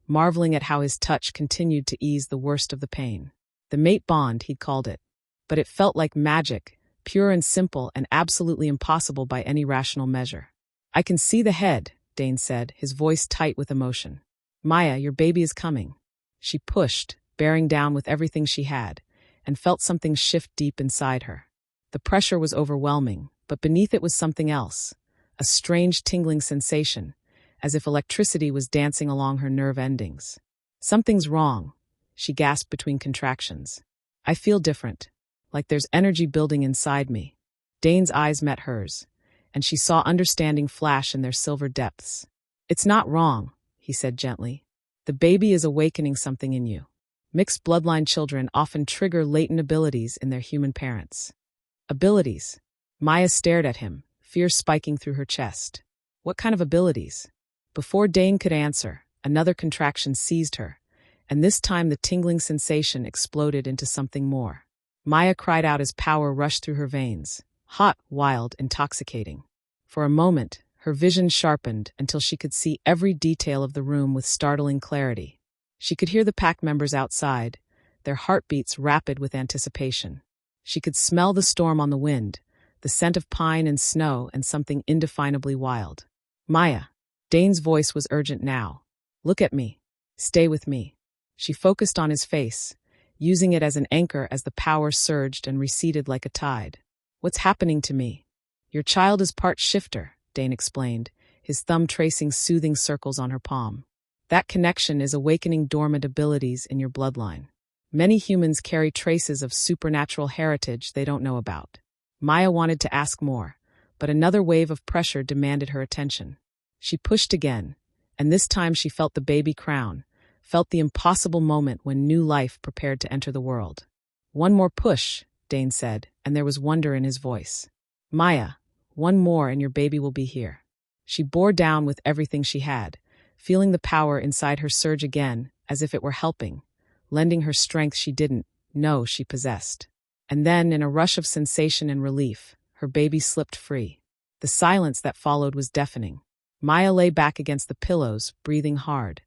[SPEAKER 1] marveling at how his touch continued to ease the worst of the pain. The mate bond, he'd called it. But it felt like magic, pure and simple and absolutely impossible by any rational measure. I can see the head, Dane said, his voice tight with emotion. Maya, your baby is coming. She pushed, bearing down with everything she had, and felt something shift deep inside her. The pressure was overwhelming, but beneath it was something else, a strange tingling sensation, as if electricity was dancing along her nerve endings. Something's wrong, she gasped between contractions. I feel different, like there's energy building inside me. Dane's eyes met hers, and she saw understanding flash in their silver depths. It's not wrong, he said gently. The baby is awakening something in you. Mixed bloodline children often trigger latent abilities in their human parents. Abilities? Maya stared at him, fear spiking through her chest. What kind of abilities? Before Dane could answer, another contraction seized her, and this time the tingling sensation exploded into something more. Maya cried out as power rushed through her veins. Hot, wild, intoxicating. For a moment, her vision sharpened until she could see every detail of the room with startling clarity. She could hear the pack members outside, their heartbeats rapid with anticipation. She could smell the storm on the wind, the scent of pine and snow, and something indefinably wild. Maya. Dane's voice was urgent now. Look at me. Stay with me. She focused on his face, using it as an anchor as the power surged and receded like a tide. What's happening to me? Your child is part shifter, Dane explained, his thumb tracing soothing circles on her palm. That connection is awakening dormant abilities in your bloodline. Many humans carry traces of supernatural heritage they don't know about. Maya wanted to ask more, but another wave of pressure demanded her attention. She pushed again, and this time she felt the baby crown, felt the impossible moment when new life prepared to enter the world. One more push, Dane said, and there was wonder in his voice. Maya, one more and your baby will be here. She bore down with everything she had, feeling the power inside her surge again, as if it were helping, lending her strength she didn't know she possessed. And then, in a rush of sensation and relief, her baby slipped free. The silence that followed was deafening. Maya lay back against the pillows, breathing hard,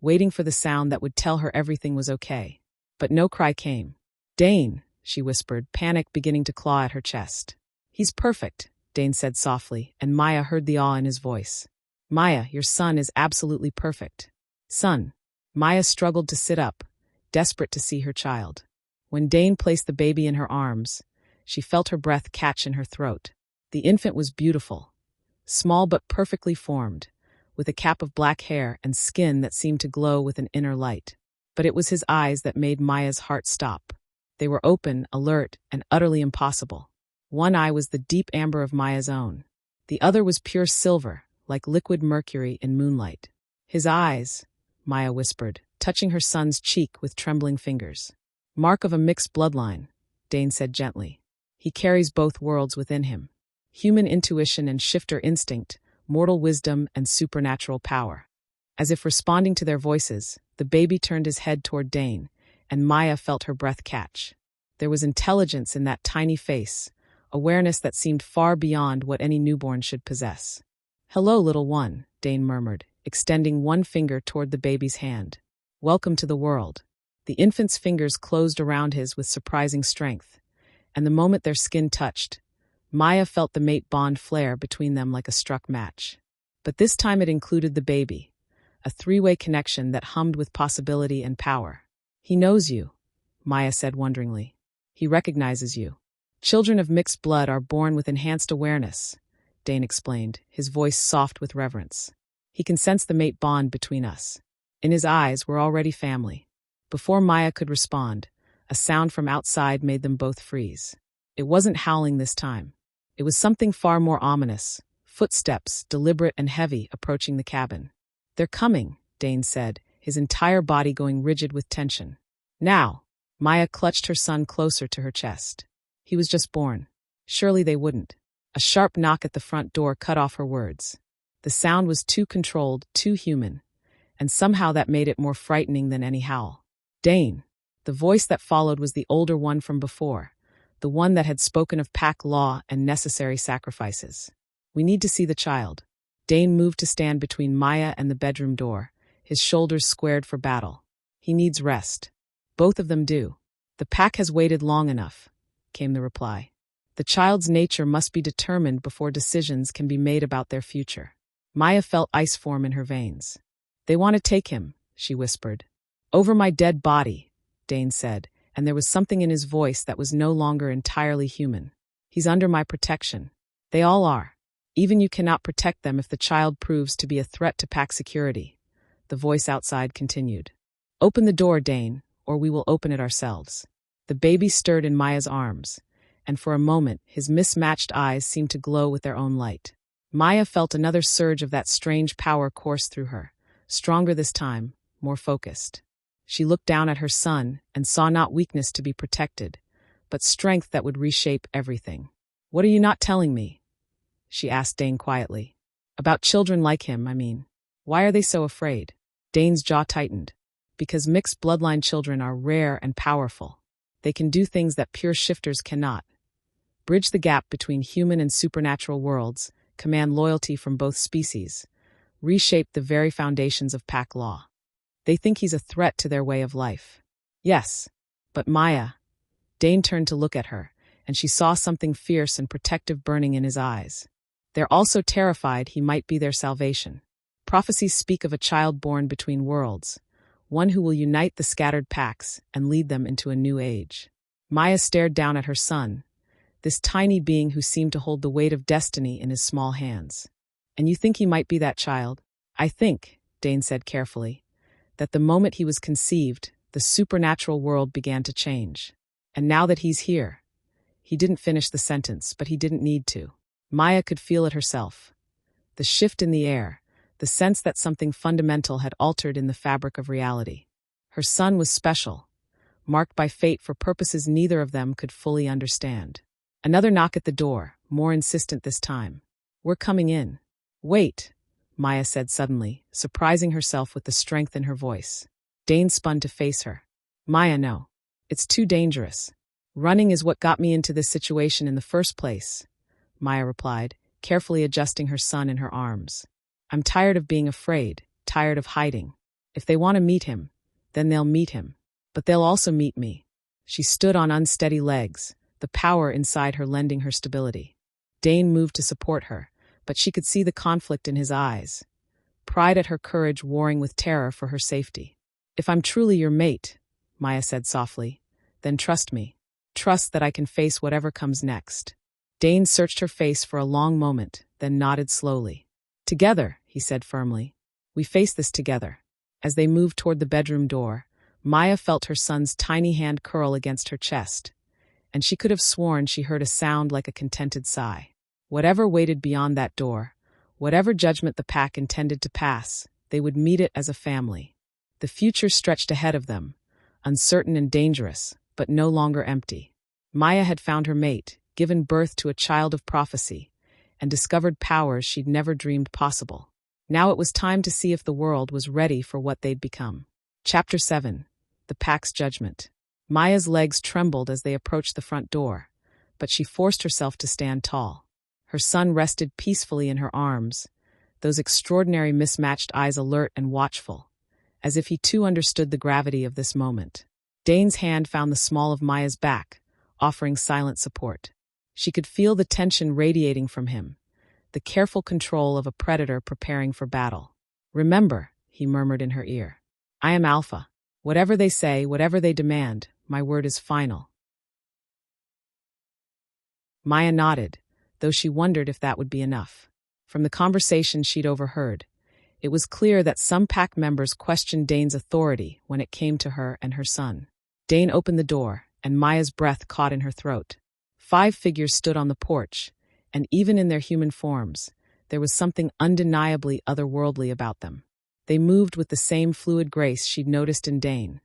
[SPEAKER 1] waiting for the sound that would tell her everything was okay. But no cry came. Dane, she whispered, panic beginning to claw at her chest. He's perfect, Dane said softly, and Maya heard the awe in his voice. Maya, your son is absolutely perfect. Son. Maya struggled to sit up, desperate to see her child. When Dane placed the baby in her arms, she felt her breath catch in her throat. The infant was beautiful, small but perfectly formed, with a cap of black hair and skin that seemed to glow with an inner light. But it was his eyes that made Maya's heart stop. They were open, alert, and utterly impossible. One eye was the deep amber of Maya's own. The other was pure silver, like liquid mercury in moonlight. His eyes, Maya whispered, touching her son's cheek with trembling fingers. Mark of a mixed bloodline, Dane said gently. He carries both worlds within him. Human intuition and shifter instinct, mortal wisdom and supernatural power. As if responding to their voices, the baby turned his head toward Dane, and Maya felt her breath catch. There was intelligence in that tiny face, awareness that seemed far beyond what any newborn should possess. Hello, little one, Dane murmured, extending one finger toward the baby's hand. Welcome to the world. The infant's fingers closed around his with surprising strength, and the moment their skin touched, Maya felt the mate bond flare between them like a struck match. But this time it included the baby, a three-way connection that hummed with possibility and power. He knows you, Maya said wonderingly. He recognizes you. Children of mixed blood are born with enhanced awareness, Dane explained, his voice soft with reverence. He can sense the mate bond between us. In his eyes, we're already family. Before Maya could respond, a sound from outside made them both freeze. It wasn't howling this time. It was something far more ominous, footsteps, deliberate and heavy, approaching the cabin. They're coming, Dane said, his entire body going rigid with tension. Now, Maya clutched her son closer to her chest. He was just born. Surely they wouldn't. A sharp knock at the front door cut off her words. The sound was too controlled, too human, and somehow that made it more frightening than any howl. Dane. The voice that followed was the older one from before, the one that had spoken of pack law and necessary sacrifices. We need to see the child. Dane moved to stand between Maya and the bedroom door, his shoulders squared for battle. He needs rest. Both of them do. The pack has waited long enough, came the reply. The child's nature must be determined before decisions can be made about their future. Maya felt ice form in her veins. They want to take him, she whispered. Over my dead body, Dane said, and there was something in his voice that was no longer entirely human. He's under my protection. They all are. Even you cannot protect them if the child proves to be a threat to pack security. The voice outside continued. Open the door, Dane, or we will open it ourselves. The baby stirred in Maya's arms, and for a moment his mismatched eyes seemed to glow with their own light. Maya felt another surge of that strange power course through her, stronger this time, more focused. She looked down at her son and saw not weakness to be protected, but strength that would reshape everything. What are you not telling me? She asked Dane quietly. About children like him, I mean. Why are they so afraid? Dane's jaw tightened. Because mixed bloodline children are rare and powerful. They can do things that pure shifters cannot. bridge the gap between human and supernatural worlds, command loyalty from both species, reshape the very foundations of pack law. They think he's a threat to their way of life. Yes, but Maya. Dane turned to look at her, and she saw something fierce and protective burning in his eyes. They're also terrified he might be their salvation. Prophecies speak of a child born between worlds, one who will unite the scattered packs and lead them into a new age. Maya stared down at her son, this tiny being who seemed to hold the weight of destiny in his small hands. And you think he might be that child? I think, Dane said carefully, that the moment he was conceived, the supernatural world began to change. And now that he's here. He didn't finish the sentence, but he didn't need to. Maya could feel it herself. The shift in the air, the sense that something fundamental had altered in the fabric of reality. Her son was special, marked by fate for purposes neither of them could fully understand. Another knock at the door, more insistent this time. We're coming in. Wait, Maya said suddenly, surprising herself with the strength in her voice. Dane spun to face her. Maya, no. It's too dangerous. Running is what got me into this situation in the first place, Maya replied, carefully adjusting her son in her arms. I'm tired of being afraid, tired of hiding. If they want to meet him, then they'll meet him. But they'll also meet me. She stood on unsteady legs, the power inside her lending her stability. Dane moved to support her, but she could see the conflict in his eyes. Pride at her courage warring with terror for her safety. If I'm truly your mate, Maya said softly, then trust me. Trust that I can face whatever comes next. Dane searched her face for a long moment, then nodded slowly. Together, he said firmly. We face this together. As they moved toward the bedroom door, Maya felt her son's tiny hand curl against her chest, and she could have sworn she heard a sound like a contented sigh. Whatever waited beyond that door, whatever judgment the pack intended to pass, they would meet it as a family. The future stretched ahead of them, uncertain and dangerous, but no longer empty. Maya had found her mate, given birth to a child of prophecy, and discovered powers she'd never dreamed possible. Now it was time to see if the world was ready for what they'd become. Chapter 7. The Pack's Judgment. Maya's legs trembled as they approached the front door, but she forced herself to stand tall. Her son rested peacefully in her arms, those extraordinary mismatched eyes alert and watchful, as if he too understood the gravity of this moment. Dane's hand found the small of Maya's back, offering silent support. She could feel the tension radiating from him, the careful control of a predator preparing for battle. Remember, he murmured in her ear, I am Alpha. Whatever they say, whatever they demand, my word is final. Maya nodded, though she wondered if that would be enough. From the conversation she'd overheard, it was clear that some pack members questioned Dane's authority when it came to her and her son. Dane opened the door, and Maya's breath caught in her throat. 5 figures stood on the porch, and even in their human forms, there was something undeniably otherworldly about them. They moved with the same fluid grace she'd noticed in Dane,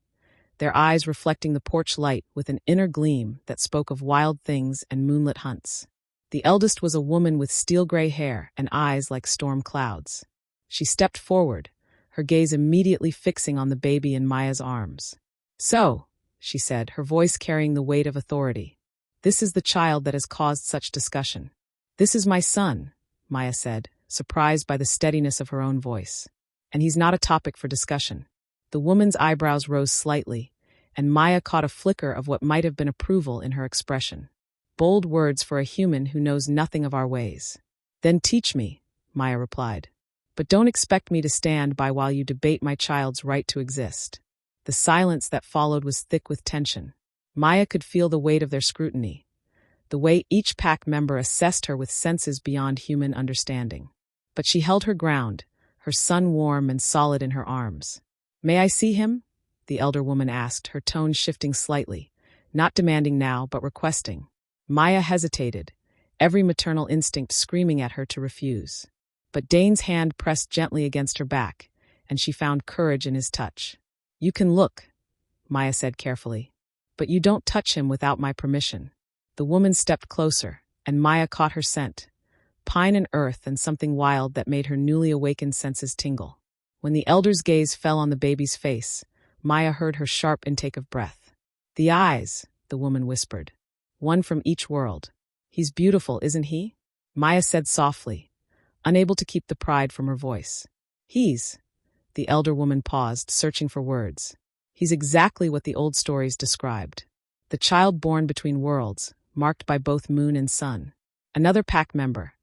[SPEAKER 1] their eyes reflecting the porch light with an inner gleam that spoke of wild things and moonlit hunts. The eldest was a woman with steel-gray hair and eyes like storm clouds. She stepped forward, her gaze immediately fixing on the baby in Maya's arms. So, she said, her voice carrying the weight of authority, this is the child that has caused such discussion. This is my son, Maya said, surprised by the steadiness of her own voice. And he's not a topic for discussion. The woman's eyebrows rose slightly, and Maya caught a flicker of what might have been approval in her expression. Bold words for a human who knows nothing of our ways. Then teach me, Maya replied. But don't expect me to stand by while you debate my child's right to exist. The silence that followed was thick with tension. Maya could feel the weight of their scrutiny, the way each pack member assessed her with senses beyond human understanding. But she held her ground, her son warm and solid in her arms. May I see him? The elder woman asked, her tone shifting slightly, not demanding now but requesting. Maya hesitated, every maternal instinct screaming at her to refuse. But Dane's hand pressed gently against her back, and she found courage in his touch. You can look, Maya said carefully, but you don't touch him without my permission. The woman stepped closer, and Maya caught her scent, pine and earth and something wild that made her newly awakened senses tingle. When the elder's gaze fell on the baby's face, Maya heard her sharp intake of breath. The eyes, the woman whispered. One from each world. He's beautiful, isn't he? Maya said softly, unable to keep the pride from her voice. The elder woman paused, searching for words. He's exactly what the old stories described. The child born between worlds, marked by both moon and sun. Another pack member,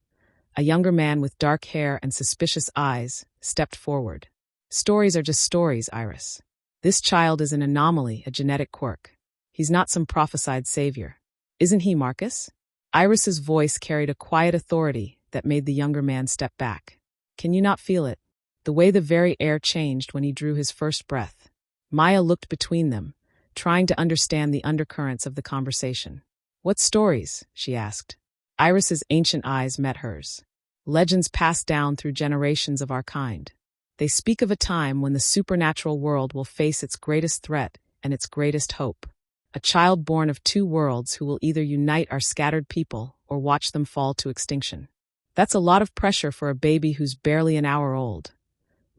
[SPEAKER 1] a younger man with dark hair and suspicious eyes, stepped forward. Stories are just stories, Iris. This child is an anomaly, a genetic quirk. He's not some prophesied savior. Isn't he, Marcus? Iris's voice carried a quiet authority that made the younger man step back. Can you not feel it? The way the very air changed when he drew his first breath. Maya looked between them, trying to understand the undercurrents of the conversation. What stories? She asked. Iris's ancient eyes met hers. Legends passed down through generations of our kind. They speak of a time when the supernatural world will face its greatest threat and its greatest hope. A child born of two worlds who will either unite our scattered people or watch them fall to extinction. That's a lot of pressure for a baby who's barely an hour old,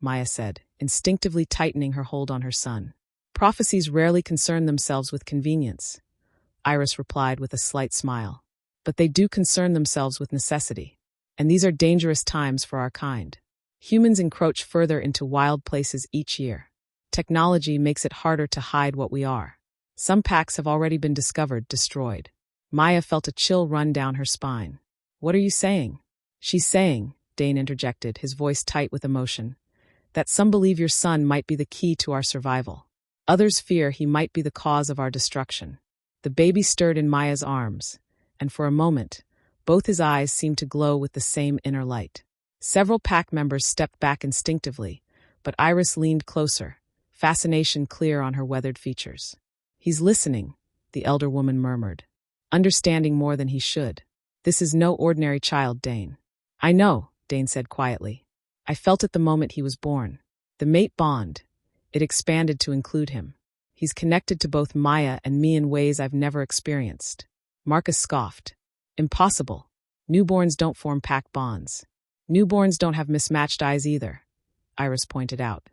[SPEAKER 1] Maya said, instinctively tightening her hold on her son. Prophecies rarely concern themselves with convenience, Iris replied with a slight smile. But they do concern themselves with necessity. And these are dangerous times for our kind. Humans encroach further into wild places each year. Technology makes it harder to hide what we are. Some packs have already been discovered, destroyed. Maya felt a chill run down her spine. What are you saying? She's saying, Dane interjected, his voice tight with emotion, that some believe your son might be the key to our survival. Others fear he might be the cause of our destruction. The baby stirred in Maya's arms, and for a moment, both his eyes seemed to glow with the same inner light. Several pack members stepped back instinctively, but Iris leaned closer, fascination clear on her weathered features. He's listening, the elder woman murmured, understanding more than he should. This is no ordinary child, Dane. I know, Dane said quietly. I felt it the moment he was born. The mate bond. It expanded to include him. He's connected to both Maya and me in ways I've never experienced. Marcus scoffed. Impossible. Newborns don't form pack bonds. Newborns don't have mismatched eyes either, Iris pointed out.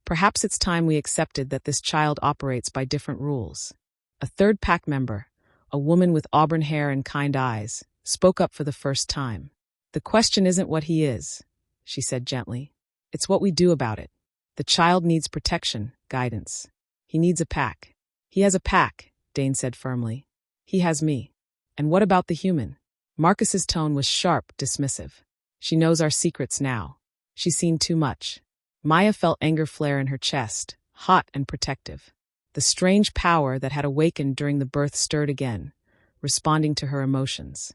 [SPEAKER 1] Perhaps it's time we accepted that this child operates by different rules. A third pack member, a woman with auburn hair and kind eyes, spoke up for the first time. The question isn't what he is, she said gently. It's what we do about it. The child needs protection, guidance. He needs a pack. He has a pack, Dane said firmly. He has me. And what about the human? Marcus's tone was sharp, dismissive. She knows our secrets now. She's seen too much. Maya felt anger flare in her chest, hot and protective. The strange power that had awakened during the birth stirred again, responding to her emotions.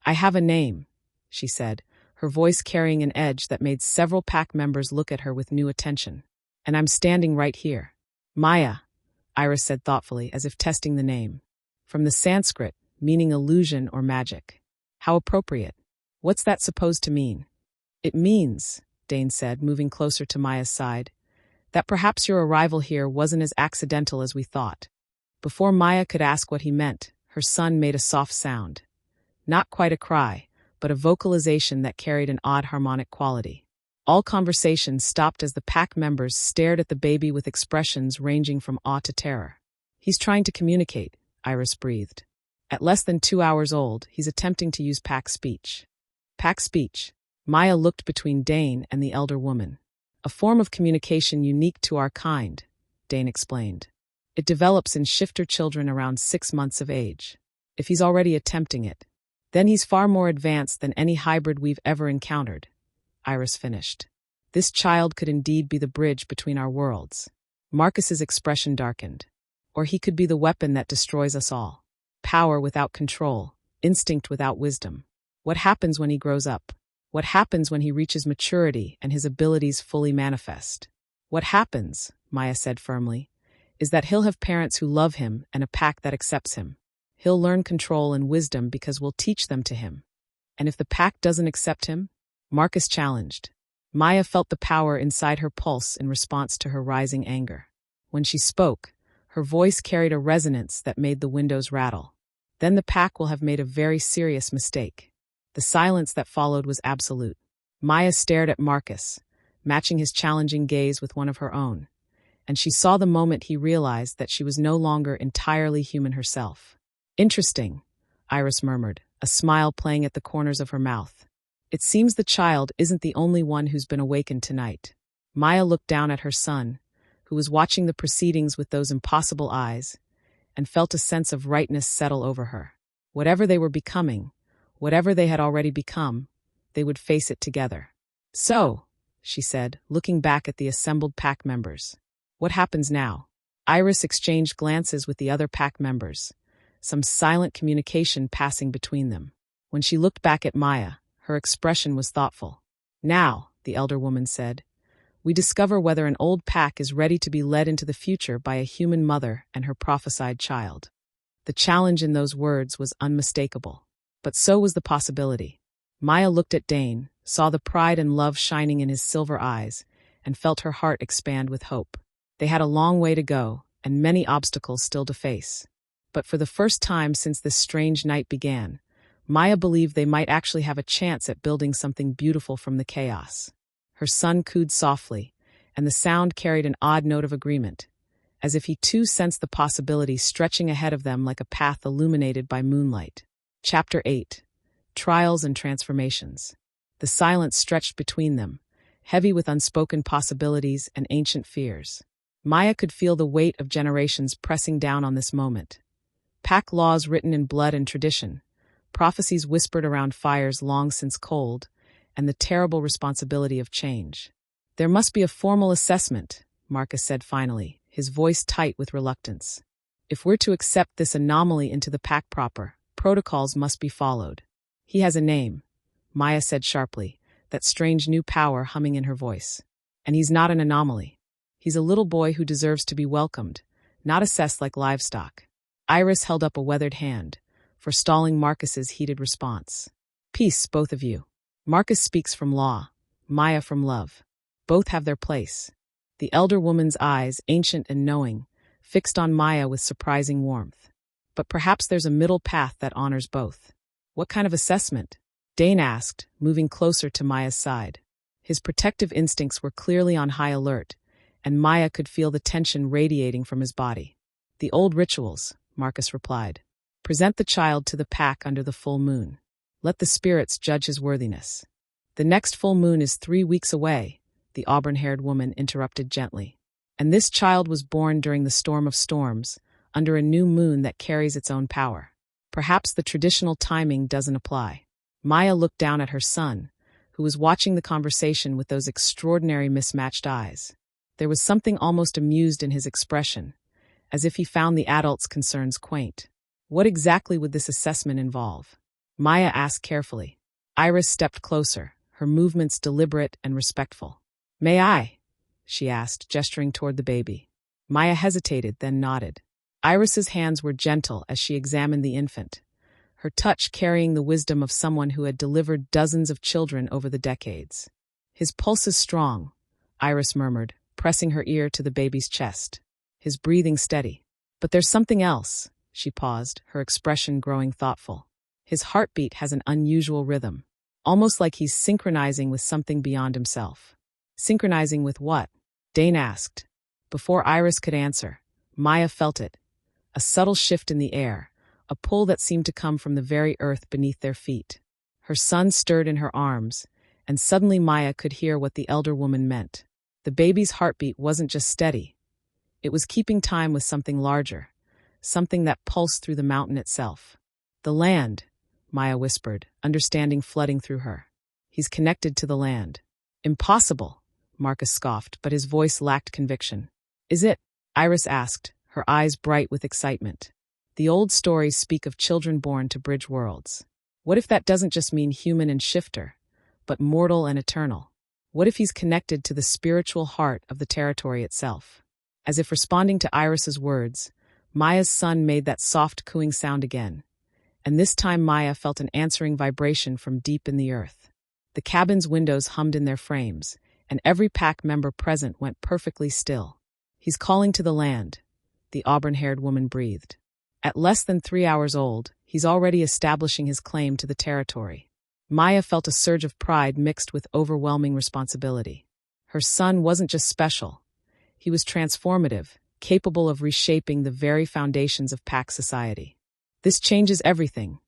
[SPEAKER 1] I have a name, she said, her voice carrying an edge that made several pack members look at her with new attention. And I'm standing right here. Maya, Iris said thoughtfully, as if testing the name. From the Sanskrit, meaning illusion or magic. How appropriate. What's that supposed to mean? It means, Dane said, moving closer to Maya's side, that perhaps your arrival here wasn't as accidental as we thought. Before Maya could ask what he meant, her son made a soft sound. Not quite a cry, but a vocalization that carried an odd harmonic quality. All conversation stopped as the pack members stared at the baby with expressions ranging from awe to terror. He's trying to communicate, Iris breathed. At less than 2 hours old, he's attempting to use pack speech. Pack speech. Maya looked between Dane and the elder woman. A form of communication unique to our kind, Dane explained. It develops in shifter children around 6 months of age. If he's already attempting it, then he's far more advanced than any hybrid we've ever encountered, Iris finished. This child could indeed be the bridge between our worlds. Marcus's expression darkened. Or he could be the weapon that destroys us all. Power without control, instinct without wisdom. What happens when he grows up? What happens when he reaches maturity and his abilities fully manifest? What happens, Maya said firmly, is that he'll have parents who love him and a pack that accepts him. He'll learn control and wisdom because we'll teach them to him. And if the pack doesn't accept him? Marcus challenged. Maya felt the power inside her pulse in response to her rising anger. When she spoke, her voice carried a resonance that made the windows rattle. Then the pack will have made a very serious mistake. The silence that followed was absolute. Maya stared at Marcus, matching his challenging gaze with one of her own, and she saw the moment he realized that she was no longer entirely human herself. Interesting, Iris murmured, a smile playing at the corners of her mouth. It seems the child isn't the only one who's been awakened tonight. Maya looked down at her son, who was watching the proceedings with those impossible eyes, and felt a sense of rightness settle over her. Whatever they were becoming, whatever they had already become, they would face it together. "So," she said, looking back at the assembled pack members. "What happens now?" Iris exchanged glances with the other pack members, some silent communication passing between them. When she looked back at Maya, her expression was thoughtful. "Now," the elder woman said, "we discover whether an old pack is ready to be led into the future by a human mother and her prophesied child." The challenge in those words was unmistakable, but so was the possibility. Maya looked at Dane, saw the pride and love shining in his silver eyes, and felt her heart expand with hope. They had a long way to go, and many obstacles still to face. But for the first time since this strange night began, Maya believed they might actually have a chance at building something beautiful from the chaos. Her son cooed softly, and the sound carried an odd note of agreement, as if he too sensed the possibility stretching ahead of them like a path illuminated by moonlight. Chapter 8. Trials and Transformations. The silence stretched between them, heavy with unspoken possibilities and ancient fears. Maya could feel the weight of generations pressing down on this moment. Pack laws written in blood and tradition, prophecies whispered around fires long since cold, and the terrible responsibility of change. "There must be a formal assessment," Marcus said finally, his voice tight with reluctance. "If we're to accept this anomaly into the pack proper, protocols must be followed." "He has a name," Maya said sharply, that strange new power humming in her voice. "And he's not an anomaly. He's a little boy who deserves to be welcomed, not assessed like livestock." Iris held up a weathered hand, forestalling Marcus's heated response. "Peace, both of you. Marcus speaks from law, Maya from love. Both have their place." The elder woman's eyes, ancient and knowing, fixed on Maya with surprising warmth. "But perhaps there's a middle path that honors both." "What kind of assessment?" Dane asked, moving closer to Maya's side. His protective instincts were clearly on high alert, and Maya could feel the tension radiating from his body. "The old rituals," Marcus replied. "Present the child to the pack under the full moon. Let the spirits judge his worthiness." "The next full moon is 3 weeks away," the auburn-haired woman interrupted gently. "And this child was born during the storm of storms, under a new moon that carries its own power. Perhaps the traditional timing doesn't apply." Maya looked down at her son, who was watching the conversation with those extraordinary mismatched eyes. There was something almost amused in his expression, as if he found the adult's concerns quaint. "What exactly would this assessment involve?" Maya asked carefully. Iris stepped closer, her movements deliberate and respectful. "May I?" she asked, gesturing toward the baby. Maya hesitated, then nodded. Iris's hands were gentle as she examined the infant, her touch carrying the wisdom of someone who had delivered dozens of children over the decades. "His pulse is strong," Iris murmured, pressing her ear to the baby's chest. "His breathing steady. But there's something else." She paused, her expression growing thoughtful. "His heartbeat has an unusual rhythm, almost like he's synchronizing with something beyond himself." "Synchronizing with what?" Dane asked. Before Iris could answer, Maya felt it, a subtle shift in the air, a pull that seemed to come from the very earth beneath their feet. Her son stirred in her arms, and suddenly Maya could hear what the elder woman meant. The baby's heartbeat wasn't just steady. It was keeping time with something larger, something that pulsed through the mountain itself. "The land," Maya whispered, understanding flooding through her. "He's connected to the land." "Impossible," Marcus scoffed, but his voice lacked conviction. "Is it?" Iris asked, her eyes bright with excitement. "The old stories speak of children born to bridge worlds. What if that doesn't just mean human and shifter, but mortal and eternal? What if he's connected to the spiritual heart of the territory itself?" As if responding to Iris's words, Maya's son made that soft cooing sound again, and this time Maya felt an answering vibration from deep in the earth. The cabin's windows hummed in their frames, and every pack member present went perfectly still. "He's calling to the land," the auburn-haired woman breathed. "At less than 3 hours old, he's already establishing his claim to the territory." Maya felt a surge of pride mixed with overwhelming responsibility. Her son wasn't just special. He was transformative, capable of reshaping the very foundations of pack society. "This changes everything,"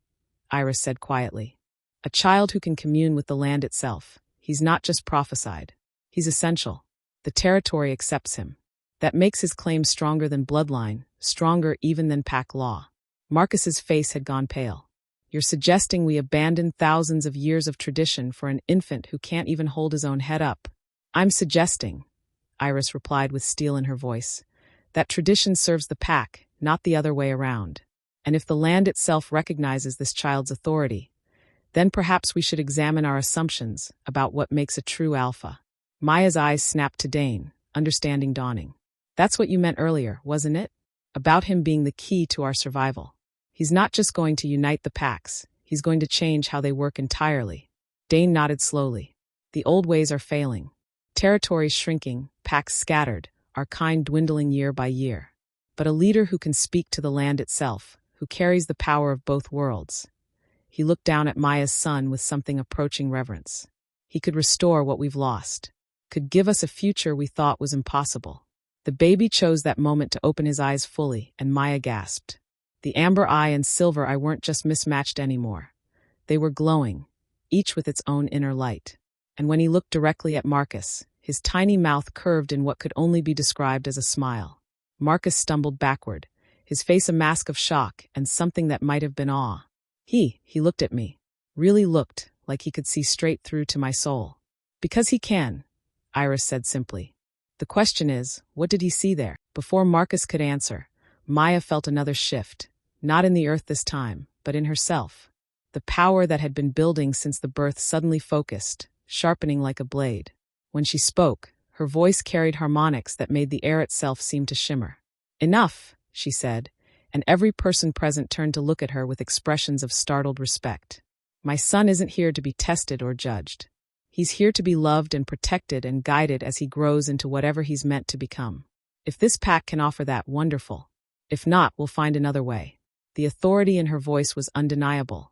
[SPEAKER 1] Iris said quietly. A child who can commune with the land itself. He's not just prophesied. He's essential. The territory accepts him. That makes his claim stronger than bloodline, stronger even than pack law. Marcus's face had gone pale. You're suggesting we abandon thousands of years of tradition for an infant who can't even hold his own head up? I'm suggesting, Iris replied with steel in her voice, that tradition serves the pack, not the other way around. And if the land itself recognizes this child's authority, then perhaps we should examine our assumptions about what makes a true alpha. Maya's eyes snapped to Dane, understanding dawning. That's what you meant earlier, wasn't it? About him being the key to our survival. He's not just going to unite the packs, he's going to change how they work entirely. Dane nodded slowly. The old ways are failing. Territories shrinking, packs scattered, our kind dwindling year by year. But a leader who can speak to the land itself, who carries the power of both worlds. He looked down at Maya's son with something approaching reverence. He could restore what we've lost. Could give us a future we thought was impossible. The baby chose that moment to open his eyes fully, and Maya gasped. The amber eye and silver eye weren't just mismatched anymore. They were glowing, each with its own inner light. And when he looked directly at Marcus, his tiny mouth curved in what could only be described as a smile. Marcus stumbled backward, his face a mask of shock and something that might have been awe. He looked at me. Really looked, like he could see straight through to my soul. Because he can, Iris said simply. The question is, what did he see there? Before Marcus could answer, Maya felt another shift, not in the earth this time, but in herself. The power that had been building since the birth suddenly focused, sharpening like a blade. When she spoke, her voice carried harmonics that made the air itself seem to shimmer. Enough, she said, and every person present turned to look at her with expressions of startled respect. My son isn't here to be tested or judged. He's here to be loved and protected and guided as he grows into whatever he's meant to become. If this pack can offer that, wonderful. If not, we'll find another way. The authority in her voice was undeniable,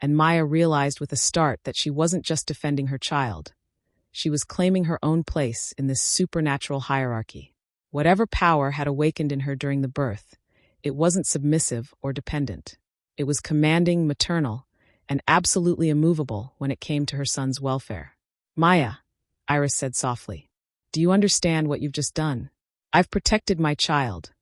[SPEAKER 1] and Maya realized with a start that she wasn't just defending her child. She was claiming her own place in this supernatural hierarchy. Whatever power had awakened in her during the birth, it wasn't submissive or dependent. It was commanding, maternal, and absolutely immovable when it came to her son's welfare. Maya, Iris said softly, do you understand what you've just done? I've protected my child,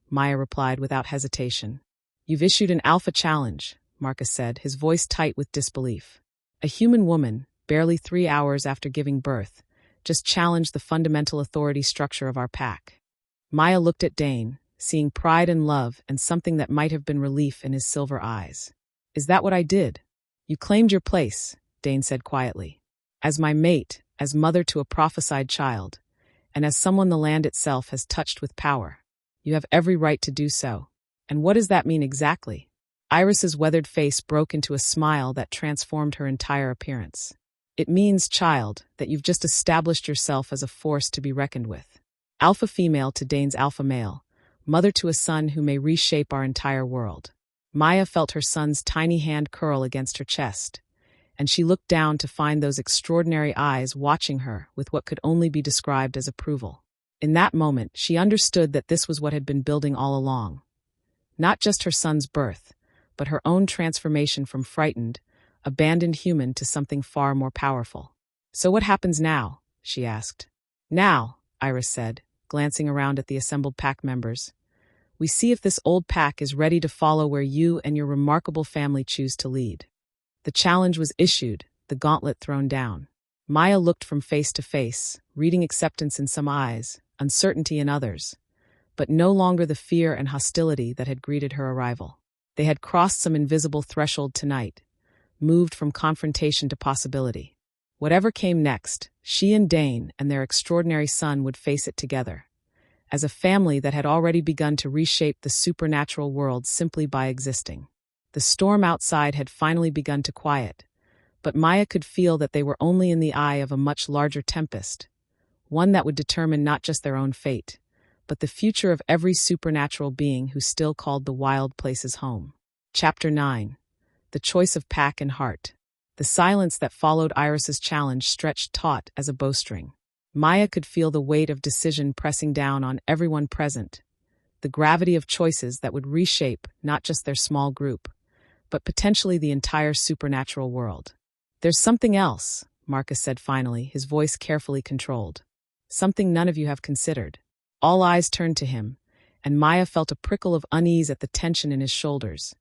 [SPEAKER 1] Maya replied without hesitation. You've issued an alpha challenge, Marcus said, his voice tight with disbelief. A human woman, barely 3 hours after giving birth, just challenged the fundamental authority structure of our pack. Maya looked at Dane, seeing pride and love and something that might have been relief in his silver eyes. Is that what I did? You claimed your place, Dane said quietly. As my mate, as mother to a prophesied child, and as someone the land itself has touched with power. You have every right to do so. And what does that mean exactly? Iris's weathered face broke into a smile that transformed her entire appearance. It means, child, that you've just established yourself as a force to be reckoned with. Alpha female to Dane's alpha male, mother to a son who may reshape our entire world. Maya felt her son's tiny hand curl against her chest, and she looked down to find those extraordinary eyes watching her with what could only be described as approval. In that moment, she understood that this was what had been building all along. Not just her son's birth, but her own transformation from frightened, abandoned human to something far more powerful. So what happens now? She asked. Now, Iris said, glancing around at the assembled pack members. We see if this old pack is ready to follow where you and your remarkable family choose to lead. The challenge was issued, the gauntlet thrown down. Maya looked from face to face, reading acceptance in some eyes, uncertainty in others, but no longer the fear and hostility that had greeted her arrival. They had crossed some invisible threshold tonight, moved from confrontation to possibility. Whatever came next, she and Dane and their extraordinary son would face it together, as a family that had already begun to reshape the supernatural world simply by existing. The storm outside had finally begun to quiet, but Maya could feel that they were only in the eye of a much larger tempest, one that would determine not just their own fate, but the future of every supernatural being who still called the wild places home. Chapter 9. The Choice of Pack and Heart. The silence that followed Iris's challenge stretched taut as a bowstring. Maya could feel the weight of decision pressing down on everyone present, the gravity of choices that would reshape not just their small group, but potentially the entire supernatural world. There's something else, Marcus said finally, his voice carefully controlled. Something none of you have considered. All eyes turned to him, and Maya felt a prickle of unease at the tension in his shoulders,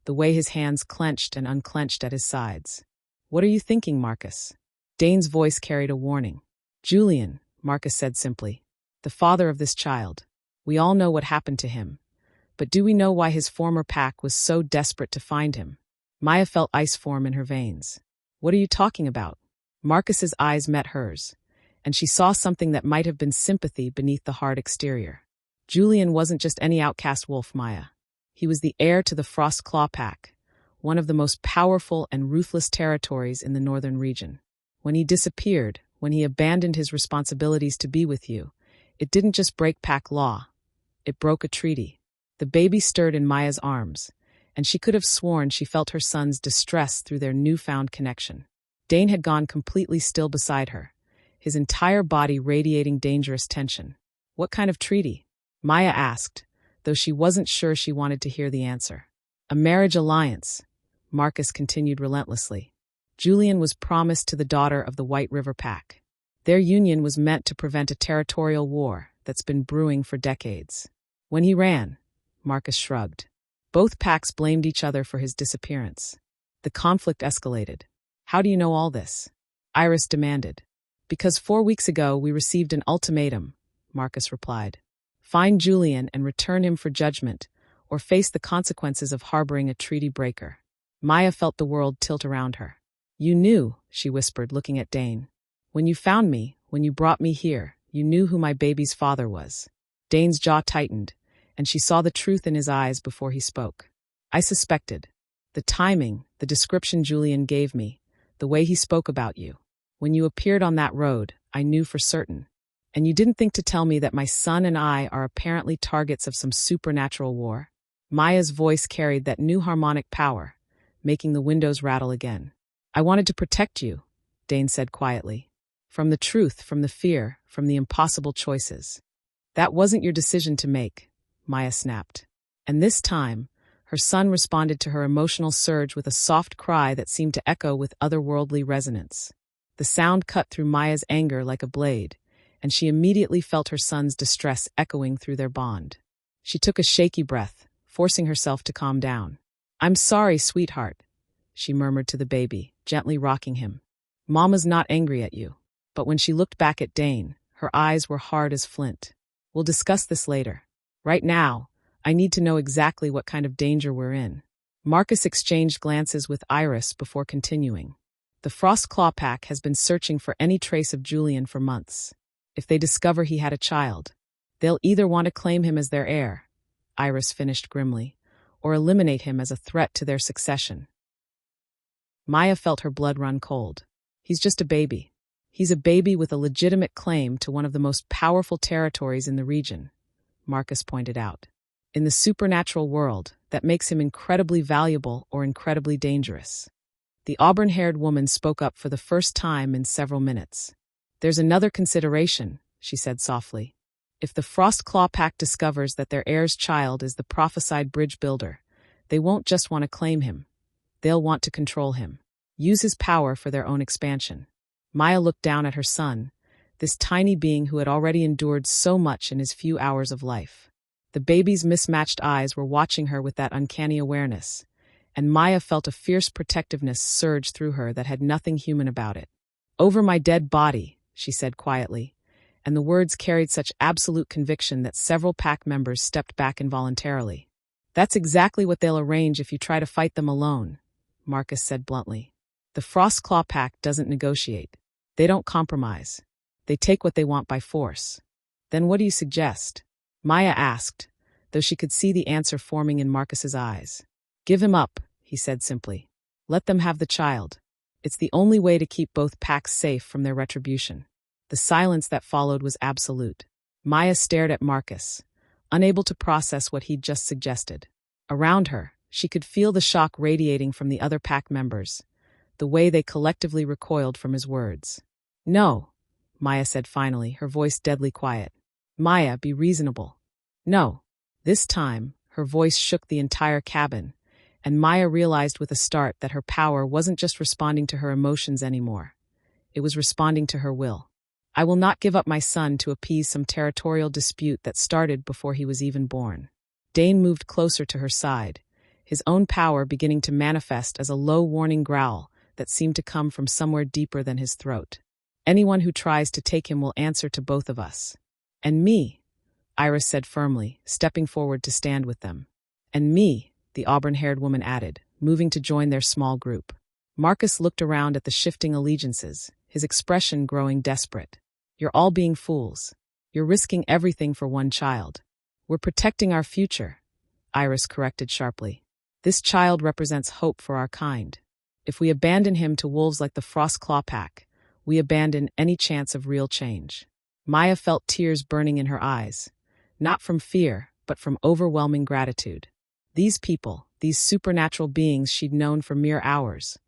[SPEAKER 1] the way his hands clenched and unclenched at his sides. What are you thinking, Marcus? Dane's voice carried a warning. Julian, Marcus said simply. The father of this child. We all know what happened to him. But do we know why his former pack was so desperate to find him? Maya felt ice form in her veins. What are you talking about? Marcus's eyes met hers, and she saw something that might have been sympathy beneath the hard exterior. Julian wasn't just any outcast wolf, Maya. He was the heir to the Frost Claw Pack, one of the most powerful and ruthless territories in the northern region. When he disappeared, when he abandoned his responsibilities to be with you, it didn't just break pack law. It broke a treaty. The baby stirred in Maya's arms, and she could have sworn she felt her son's distress through their newfound connection. Dane had gone completely still beside her, his entire body radiating dangerous tension. What kind of treaty? Maya asked, though she wasn't sure she wanted to hear the answer. A marriage alliance, Marcus continued relentlessly. Julian was promised to the daughter of the White River Pack. Their union was meant to prevent a territorial war that's been brewing for decades. When he ran, Marcus shrugged. Both packs blamed each other for his disappearance. The conflict escalated. How do you know all this? Iris demanded. Because 4 weeks ago we received an ultimatum, Marcus replied. Find Julian and return him for judgment, or face the consequences of harboring a treaty breaker. Maya felt the world tilt around her. You knew, she whispered, looking at Dane. When you found me, when you brought me here, you knew who my baby's father was. Dane's jaw tightened, and she saw the truth in his eyes before he spoke. I suspected. The timing, the description Julian gave me, the way he spoke about you. When you appeared on that road, I knew for certain. And you didn't think to tell me that my son and I are apparently targets of some supernatural war? Maya's voice carried that new harmonic power, making the windows rattle again. I wanted to protect you, Dane said quietly. From the truth, from the fear, from the impossible choices. That wasn't your decision to make, Maya snapped. And this time, her son responded to her emotional surge with a soft cry that seemed to echo with otherworldly resonance. The sound cut through Maya's anger like a blade, and she immediately felt her son's distress echoing through their bond. She took a shaky breath, forcing herself to calm down. I'm sorry, sweetheart, she murmured to the baby, gently rocking him. Mama's not angry at you. But when she looked back at Dane, her eyes were hard as flint. We'll discuss this later. Right now, I need to know exactly what kind of danger we're in. Marcus exchanged glances with Iris before continuing. The Frost Claw Pack has been searching for any trace of Julian for months. If they discover he had a child, they'll either want to claim him as their heir, Iris finished grimly, or eliminate him as a threat to their succession. Maya felt her blood run cold. He's just a baby. He's a baby with a legitimate claim to one of the most powerful territories in the region, Marcus pointed out. In the supernatural world, that makes him incredibly valuable or incredibly dangerous. The auburn-haired woman spoke up for the first time in several minutes. There's another consideration, she said softly. If the Frost Claw Pack discovers that their heir's child is the prophesied bridge builder, they won't just want to claim him. They'll want to control him, use his power for their own expansion. Maya looked down at her son, this tiny being who had already endured so much in his few hours of life. The baby's mismatched eyes were watching her with that uncanny awareness, and Maya felt a fierce protectiveness surge through her that had nothing human about it. Over my dead body, she said quietly, and the words carried such absolute conviction that several pack members stepped back involuntarily. That's exactly what they'll arrange if you try to fight them alone, Marcus said bluntly. The Frost Claw Pack doesn't negotiate. They don't compromise. They take what they want by force. Then what do you suggest? Maya asked, though she could see the answer forming in Marcus's eyes. Give him up, he said simply. Let them have the child. It's the only way to keep both packs safe from their retribution. The silence that followed was absolute. Maya stared at Marcus, unable to process what he'd just suggested. Around her, she could feel the shock radiating from the other pack members, the way they collectively recoiled from his words. No, Maya said finally, her voice deadly quiet. Maya, be reasonable. No. This time, her voice shook the entire cabin, and Maya realized with a start that her power wasn't just responding to her emotions anymore. It was responding to her will. I will not give up my son to appease some territorial dispute that started before he was even born. Dane moved closer to her side, his own power beginning to manifest as a low warning growl that seemed to come from somewhere deeper than his throat. Anyone who tries to take him will answer to both of us. And me, Iris said firmly, stepping forward to stand with them. And me, the auburn-haired woman added, moving to join their small group. Marcus looked around at the shifting allegiances, his expression growing desperate. You're all being fools. You're risking everything for one child. We're protecting our future, Iris corrected sharply. This child represents hope for our kind. If we abandon him to wolves like the Frostclaw Pack, we abandon any chance of real change. Maya felt tears burning in her eyes, not from fear, but from overwhelming gratitude. These people, these supernatural beings she'd known for mere hours,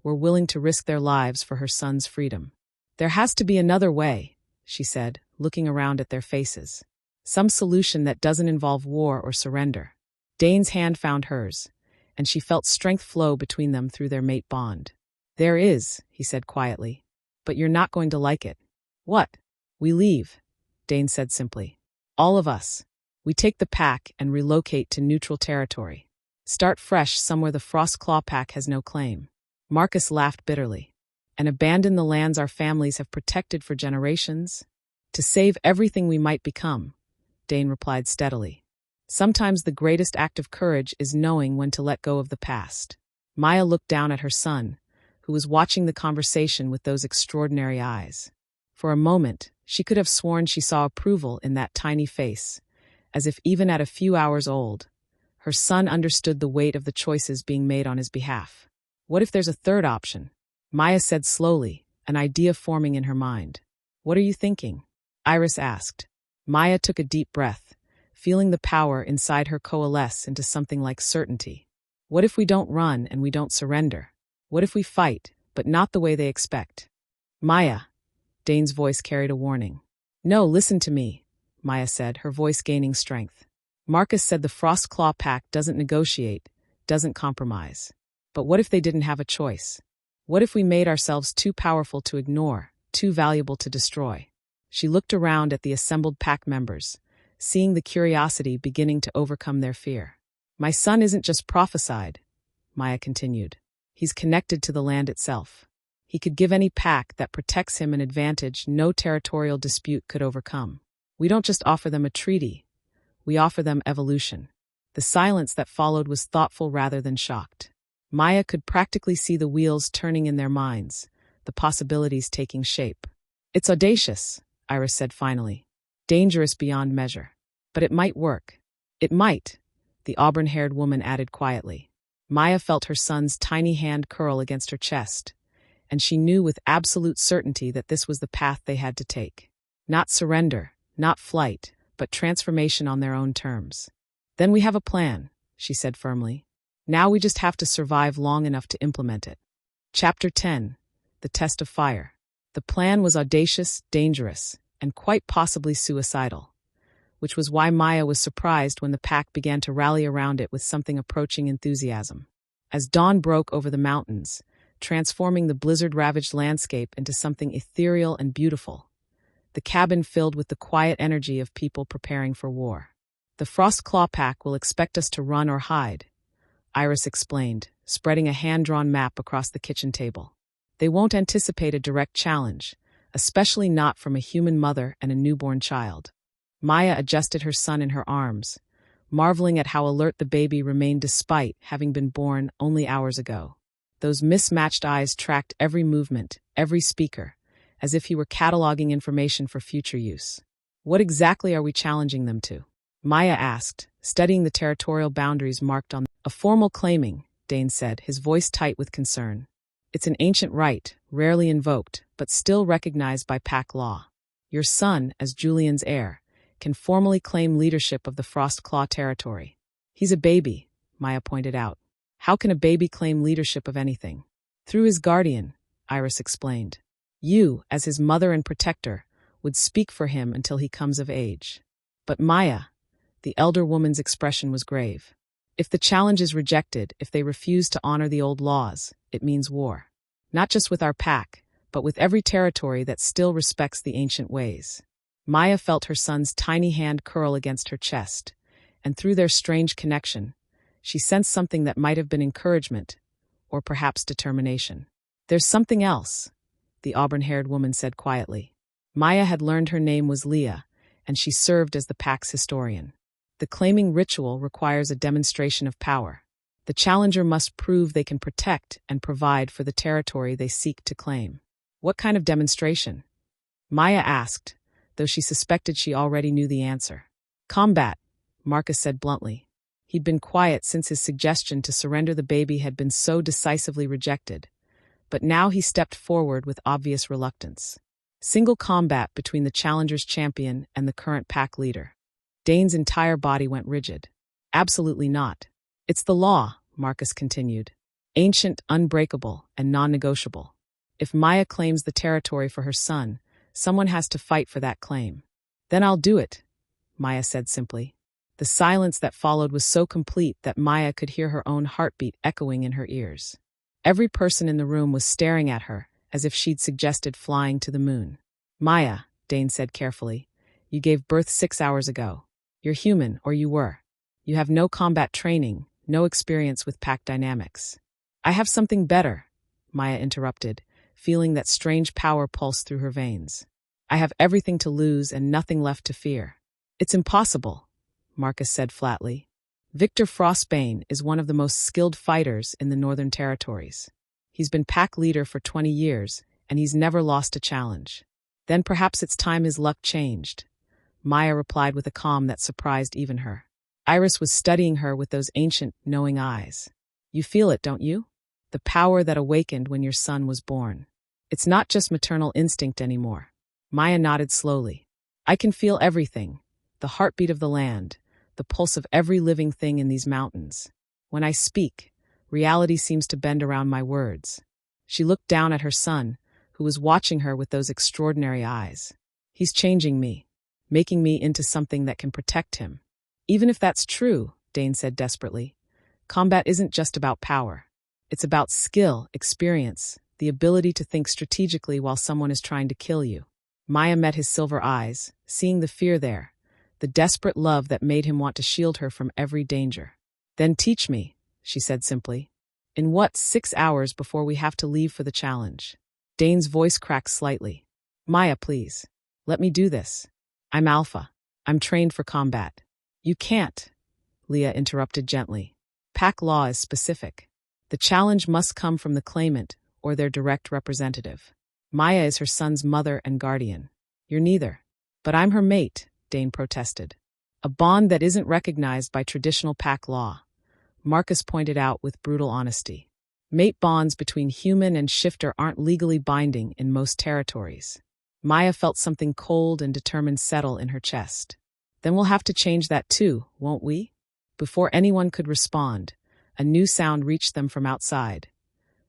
[SPEAKER 1] were willing to risk their lives for her son's freedom. There has to be another way, she said, looking around at their faces. Some solution that doesn't involve war or surrender. Dane's hand found hers, and she felt strength flow between them through their mate bond. There is, he said quietly. But you're not going to like it. What? We leave, Dane said simply. All of us. We take the pack and relocate to neutral territory. Start fresh somewhere the Frostclaw Pack has no claim. Marcus laughed bitterly. And abandon the lands our families have protected for generations? To save everything we might become, Dane replied steadily. Sometimes the greatest act of courage is knowing when to let go of the past. Maya looked down at her son, who was watching the conversation with those extraordinary eyes. For a moment, she could have sworn she saw approval in that tiny face, as if even at a few hours old, her son understood the weight of the choices being made on his behalf. What if there's a third option? Maya said slowly, an idea forming in her mind. What are you thinking? Iris asked. Maya took a deep breath, feeling the power inside her coalesce into something like certainty. What if we don't run and we don't surrender? What if we fight, but not the way they expect? Maya, Dane's voice carried a warning. No, listen to me, Maya said, her voice gaining strength. Marcus said the Frostclaw Pack doesn't negotiate, doesn't compromise. But what if they didn't have a choice? What if we made ourselves too powerful to ignore, too valuable to destroy? She looked around at the assembled pack members, seeing the curiosity beginning to overcome their fear. My son isn't just prophesied, Maya continued. He's connected to the land itself. He could give any pack that protects him an advantage no territorial dispute could overcome. We don't just offer them a treaty. We offer them evolution. The silence that followed was thoughtful rather than shocked. Maya could practically see the wheels turning in their minds, the possibilities taking shape. It's audacious, Iris said finally. Dangerous beyond measure. But it might work. It might, the auburn-haired woman added quietly. Maya felt her son's tiny hand curl against her chest, and she knew with absolute certainty that this was the path they had to take. Not surrender, not flight, but transformation on their own terms. Then we have a plan, she said firmly. Now we just have to survive long enough to implement it. Chapter 10. The Test of Fire. The plan was audacious, dangerous, and quite possibly suicidal, which was why Maya was surprised when the pack began to rally around it with something approaching enthusiasm. As dawn broke over the mountains, transforming the blizzard-ravaged landscape into something ethereal and beautiful, the cabin filled with the quiet energy of people preparing for war. The Frostclaw Pack will expect us to run or hide, Iris explained, spreading a hand-drawn map across the kitchen table. They won't anticipate a direct challenge, especially not from a human mother and a newborn child. Maya adjusted her son in her arms, marveling at how alert the baby remained despite having been born only hours ago. Those mismatched eyes tracked every movement, every speaker, as if he were cataloging information for future use. What exactly are we challenging them to? Maya asked, studying the territorial boundaries marked on a formal claiming, Dane said, his voice tight with concern. It's an ancient right, rarely invoked, but still recognized by pack law. Your son, as Julian's heir, can formally claim leadership of the Frostclaw territory. He's a baby, Maya pointed out. How can a baby claim leadership of anything? Through his guardian, Iris explained. You, as his mother and protector, would speak for him until he comes of age. But Maya, the elder woman's expression was grave. If the challenge is rejected, if they refuse to honor the old laws, it means war. Not just with our pack, but with every territory that still respects the ancient ways. Maya felt her son's tiny hand curl against her chest, and through their strange connection, she sensed something that might have been encouragement, or perhaps determination. "There's something else," the auburn-haired woman said quietly. Maya had learned her name was Leah, and she served as the pack's historian. The claiming ritual requires a demonstration of power. The challenger must prove they can protect and provide for the territory they seek to claim. What kind of demonstration? Maya asked, though she suspected she already knew the answer. Combat, Marcus said bluntly. He'd been quiet since his suggestion to surrender the baby had been so decisively rejected, but now he stepped forward with obvious reluctance. Single combat between the challenger's champion and the current pack leader. Dane's entire body went rigid. Absolutely not. It's the law, Marcus continued. Ancient, unbreakable, and non-negotiable. If Maya claims the territory for her son, someone has to fight for that claim. Then I'll do it, Maya said simply. The silence that followed was so complete that Maya could hear her own heartbeat echoing in her ears. Every person in the room was staring at her, as if she'd suggested flying to the moon. Maya, Dane said carefully, you gave birth 6 hours ago. You're human, or you were. You have no combat training, no experience with pack dynamics. I have something better, Maya interrupted, feeling that strange power pulse through her veins. I have everything to lose and nothing left to fear. It's impossible, Marcus said flatly. Victor Frostbane is one of the most skilled fighters in the Northern Territories. He's been pack leader for 20 years, and he's never lost a challenge. Then perhaps it's time his luck changed. Maya replied with a calm that surprised even her. Iris was studying her with those ancient, knowing eyes. You feel it, don't you? The power that awakened when your son was born. It's not just maternal instinct anymore. Maya nodded slowly. I can feel everything. The heartbeat of the land, the pulse of every living thing in these mountains. When I speak, reality seems to bend around my words. She looked down at her son, who was watching her with those extraordinary eyes. He's changing me, making me into something that can protect him. Even if that's true, Dane said desperately, combat isn't just about power. It's about skill, experience, the ability to think strategically while someone is trying to kill you. Maya met his silver eyes, seeing the fear there, the desperate love that made him want to shield her from every danger. Then teach me, she said simply. In what, 6 hours before we have to leave for the challenge? Dane's voice cracked slightly. Maya, please. Let me do this. I'm Alpha. I'm trained for combat. You can't, Leah interrupted gently. Pack law is specific. The challenge must come from the claimant or their direct representative. Maya is her son's mother and guardian. You're neither. But I'm her mate, Dane protested. A bond that isn't recognized by traditional pack law, Marcus pointed out with brutal honesty. Mate bonds between human and shifter aren't legally binding in most territories. Maya felt something cold and determined settle in her chest. Then we'll have to change that too, won't we? Before anyone could respond, a new sound reached them from outside.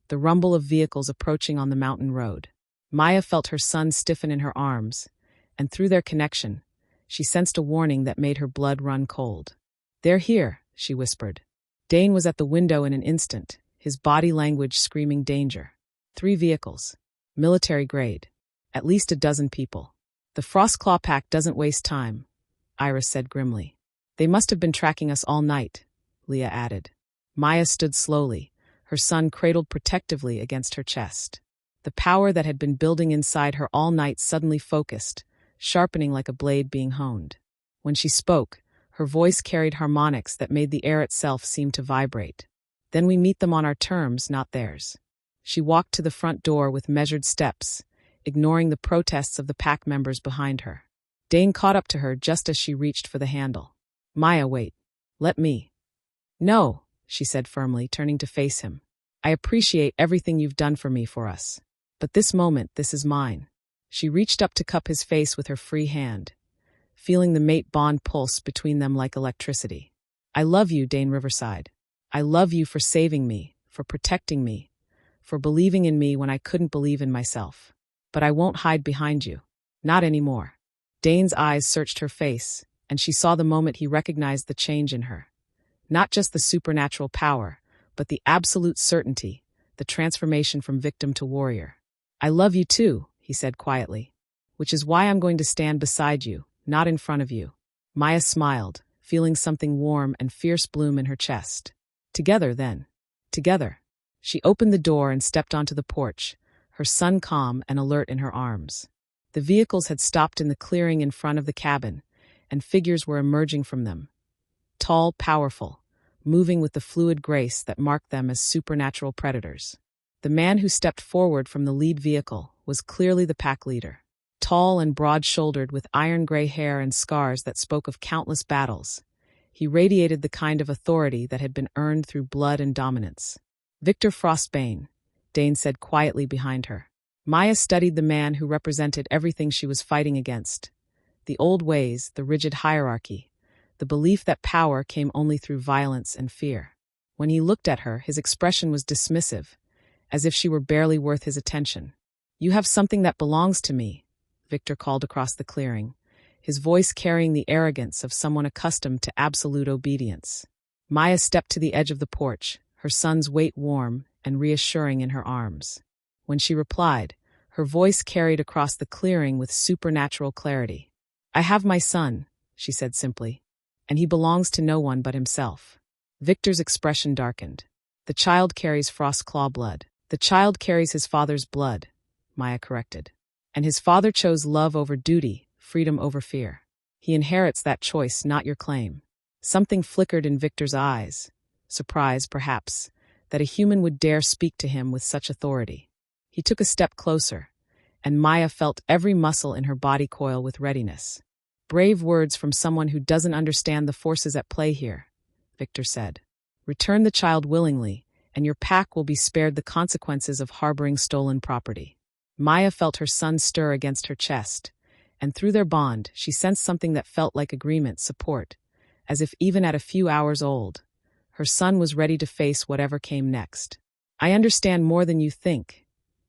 [SPEAKER 1] The rumble of vehicles approaching on the mountain road. Maya felt her son stiffen in her arms, and through their connection, she sensed a warning that made her blood run cold. They're here, she whispered. Dane was at the window in an instant, his body language screaming danger. 3 vehicles. Military grade. At least a dozen people. The Frostclaw pack doesn't waste time, Iris said grimly. They must have been tracking us all night, Leah added. Maya stood slowly, her son cradled protectively against her chest. The power that had been building inside her all night suddenly focused, sharpening like a blade being honed. When she spoke, her voice carried harmonics that made the air itself seem to vibrate. Then we meet them on our terms, not theirs. She walked to the front door with measured steps, ignoring the protests of the pack members behind her. Dane caught up to her just as she reached for the handle. Maya, wait. Let me. No, she said firmly, turning to face him. I appreciate everything you've done for me, for us. But this moment, this is mine. She reached up to cup his face with her free hand, feeling the mate bond pulse between them like electricity. I love you, Dane Riverside. I love you for saving me, for protecting me, for believing in me when I couldn't believe in myself. But I won't hide behind you. Not anymore. Dane's eyes searched her face, and she saw the moment he recognized the change in her. Not just the supernatural power, but the absolute certainty, the transformation from victim to warrior. "I love you too," he said quietly. "Which is why I'm going to stand beside you, not in front of you." Maya smiled, feeling something warm and fierce bloom in her chest. "Together, then. Together." She opened the door and stepped onto the porch, her son calm and alert in her arms. The vehicles had stopped in the clearing in front of the cabin, and figures were emerging from them. Tall, powerful, moving with the fluid grace that marked them as supernatural predators. The man who stepped forward from the lead vehicle was clearly the pack leader. Tall and broad-shouldered with iron-gray hair and scars that spoke of countless battles, he radiated the kind of authority that had been earned through blood and dominance. "Victor Frostbane," Dane said quietly behind her. Maya studied the man who represented everything she was fighting against. The old ways, the rigid hierarchy, the belief that power came only through violence and fear. When he looked at her, his expression was dismissive, as if she were barely worth his attention. "You have something that belongs to me," Victor called across the clearing, his voice carrying the arrogance of someone accustomed to absolute obedience. Maya stepped to the edge of the porch, her son's weight warm and reassuring in her arms. When she replied, her voice carried across the clearing with supernatural clarity. "I have my son," she said simply, "and he belongs to no one but himself." Victor's expression darkened. "The child carries Frostclaw blood. The child carries his father's blood," Maya corrected. "And his father chose love over duty, freedom over fear. He inherits that choice, not your claim." Something flickered in Victor's eyes. Surprise, perhaps, that a human would dare speak to him with such authority. He took a step closer, and Maya felt every muscle in her body coil with readiness. "Brave words from someone who doesn't understand the forces at play here," Victor said. "Return the child willingly, and your pack will be spared the consequences of harboring stolen property." Maya felt her son stir against her chest, and through their bond, she sensed something that felt like agreement, support, as if even at a few hours old, her son was ready to face whatever came next. "I understand more than you think,"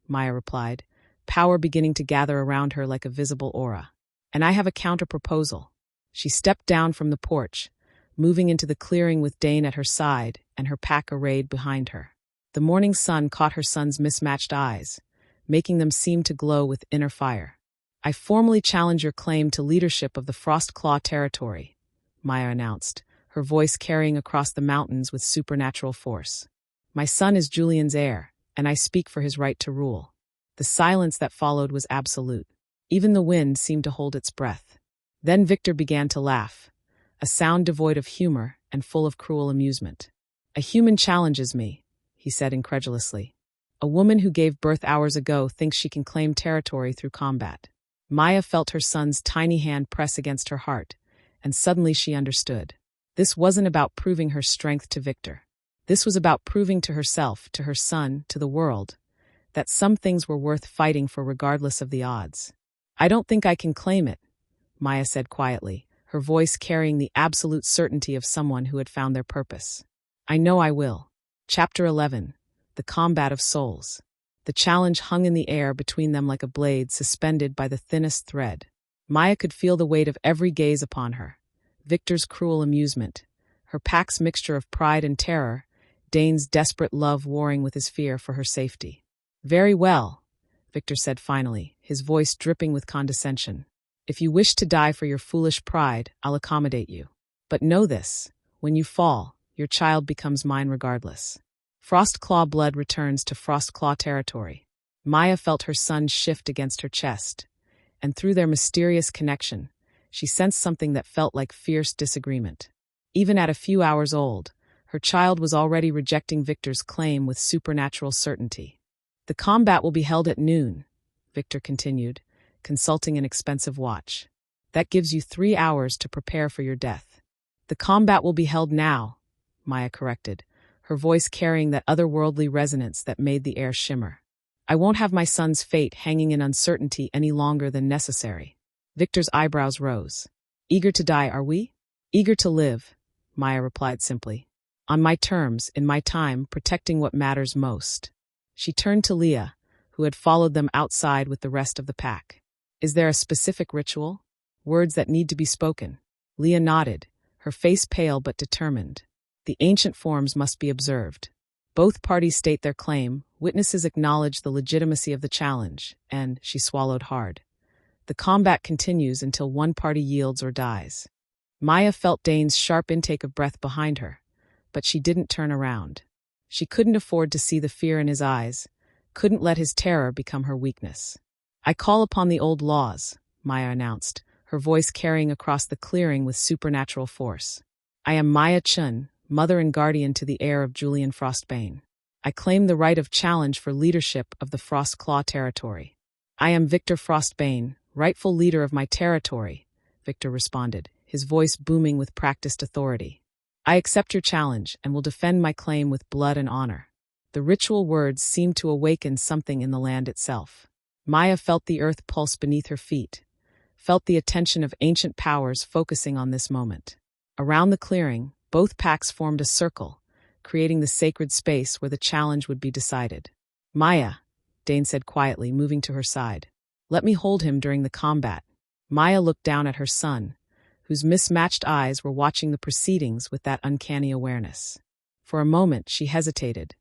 [SPEAKER 1] Maya replied, power beginning to gather around her like a visible aura. "And I have a counter-proposal." She stepped down from the porch, moving into the clearing with Dane at her side and her pack arrayed behind her. The morning sun caught her son's mismatched eyes, making them seem to glow with inner fire. "I formally challenge your claim to leadership of the Frostclaw territory," Maya announced, her voice carrying across the mountains with supernatural force. "My son is Julian's heir, and I speak for his right to rule." The silence that followed was absolute. Even the wind seemed to hold its breath. Then Victor began to laugh, a sound devoid of humor and full of cruel amusement. "A human challenges me," he said incredulously. "A woman who gave birth hours ago thinks she can claim territory through combat." Maya felt her son's tiny hand press against her heart, and suddenly she understood. This wasn't about proving her strength to Victor. This was about proving to herself, to her son, to the world, that some things were worth fighting for regardless of the odds. "I don't think I can claim it," Maya said quietly, her voice carrying the absolute certainty of someone who had found their purpose. "I know I will." Chapter 11. The Combat of Souls. The challenge hung in the air between them like a blade suspended by the thinnest thread. Maya could feel the weight of every gaze upon her. Victor's cruel amusement, her pack's mixture of pride and terror, Dane's desperate love warring with his fear for her safety. "Very well," Victor said finally, his voice dripping with condescension. "If you wish to die for your foolish pride, I'll accommodate you. But know this, when you fall, your child becomes mine regardless." Frostclaw blood returns to Frostclaw territory. Maya felt her son shift against her chest, and through their mysterious connection, she sensed something that felt like fierce disagreement. Even at a few hours old, her child was already rejecting Victor's claim with supernatural certainty. "The combat will be held at noon," Victor continued, consulting an expensive watch. "That gives you 3 hours to prepare for your death." "The combat will be held now," Maya corrected, her voice carrying that otherworldly resonance that made the air shimmer. "I won't have my son's fate hanging in uncertainty any longer than necessary." Victor's eyebrows rose. "Eager to die, are we?" "Eager to live," Maya replied simply. "On my terms, in my time, protecting what matters most." She turned to Leah, who had followed them outside with the rest of the pack. "Is there a specific ritual? Words that need to be spoken?" Leah nodded, her face pale but determined. The ancient forms must be observed. Both parties state their claim, witnesses acknowledge the legitimacy of the challenge, and she swallowed hard. The combat continues until one party yields or dies. Maya felt Dane's sharp intake of breath behind her, but she didn't turn around. She couldn't afford to see the fear in his eyes, couldn't let his terror become her weakness. "I call upon the old laws," Maya announced, her voice carrying across the clearing with supernatural force. "I am Maya Chen, mother and guardian to the heir of Julian Frostbane. I claim the right of challenge for leadership of the Frostclaw territory." "I am Victor Frostbane, rightful leader of my territory," Victor responded, his voice booming with practiced authority. "I accept your challenge and will defend my claim with blood and honor." The ritual words seemed to awaken something in the land itself. Maya felt the earth pulse beneath her feet, felt the attention of ancient powers focusing on this moment. Around the clearing, both packs formed a circle, creating the sacred space where the challenge would be decided. "Maya," Dane said quietly, moving to her side. "Let me hold him during the combat." Maya looked down at her son, whose mismatched eyes were watching the proceedings with that uncanny awareness. For a moment, she hesitated.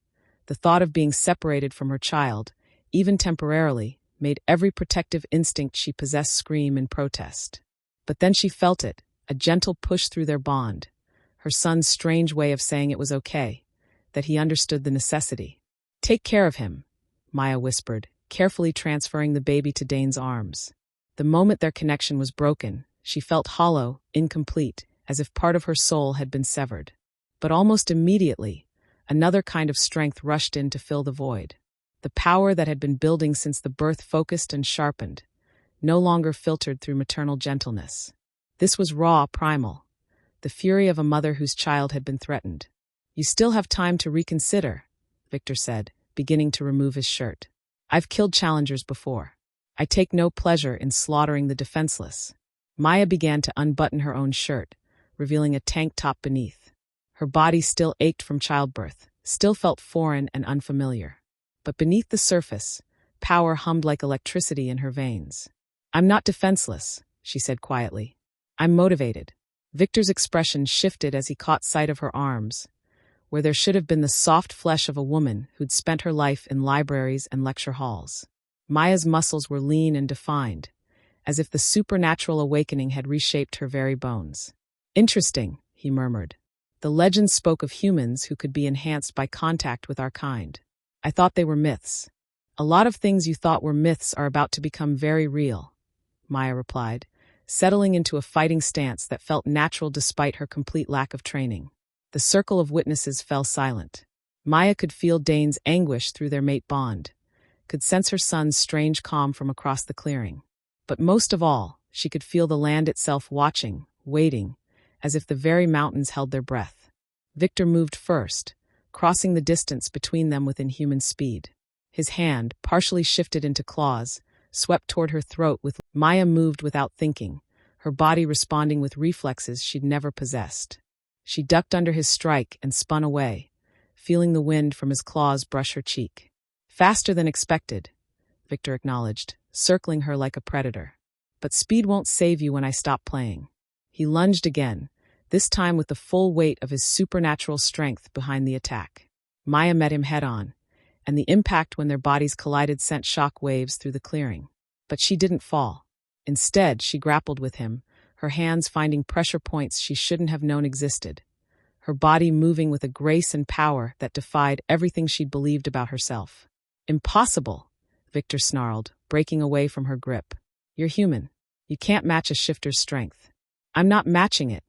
[SPEAKER 1] The thought of being separated from her child, even temporarily, made every protective instinct she possessed scream in protest. But then she felt it, a gentle push through their bond, her son's strange way of saying it was okay, that he understood the necessity. "Take care of him," Maya whispered, carefully transferring the baby to Dane's arms. The moment their connection was broken, she felt hollow, incomplete, as if part of her soul had been severed. But almost immediately, another kind of strength rushed in to fill the void. The power that had been building since the birth focused and sharpened, no longer filtered through maternal gentleness. This was raw, primal, the fury of a mother whose child had been threatened. "You still have time to reconsider," Victor said, beginning to remove his shirt. "I've killed challengers before. I take no pleasure in slaughtering the defenseless." Maya began to unbutton her own shirt, revealing a tank top beneath. Her body still ached from childbirth, still felt foreign and unfamiliar. But beneath the surface, power hummed like electricity in her veins. "I'm not defenseless," she said quietly. "I'm motivated." Victor's expression shifted as he caught sight of her arms, where there should have been the soft flesh of a woman who'd spent her life in libraries and lecture halls. Maya's muscles were lean and defined, as if the supernatural awakening had reshaped her very bones. "Interesting," he murmured. "The legends spoke of humans who could be enhanced by contact with our kind. I thought they were myths." "A lot of things you thought were myths are about to become very real," Maya replied, settling into a fighting stance that felt natural despite her complete lack of training. The circle of witnesses fell silent. Maya could feel Dane's anguish through their mate bond, could sense her son's strange calm from across the clearing. But most of all, she could feel the land itself watching, waiting, as if the very mountains held their breath. Victor moved first, crossing the distance between them with inhuman speed. His hand, partially shifted into claws, swept toward her throat with Maya moved without thinking, her body responding with reflexes she'd never possessed. She ducked under his strike and spun away, feeling the wind from his claws brush her cheek. "Faster than expected," Victor acknowledged, circling her like a predator. "But speed won't save you when I stop playing." He lunged again, this time with the full weight of his supernatural strength behind the attack. Maya met him head-on, and the impact when their bodies collided sent shock waves through the clearing. But she didn't fall. Instead, she grappled with him, her hands finding pressure points she shouldn't have known existed, her body moving with a grace and power that defied everything she'd believed about herself. "Impossible," Victor snarled, breaking away from her grip. "You're human. You can't match a shifter's strength." "I'm not matching it,"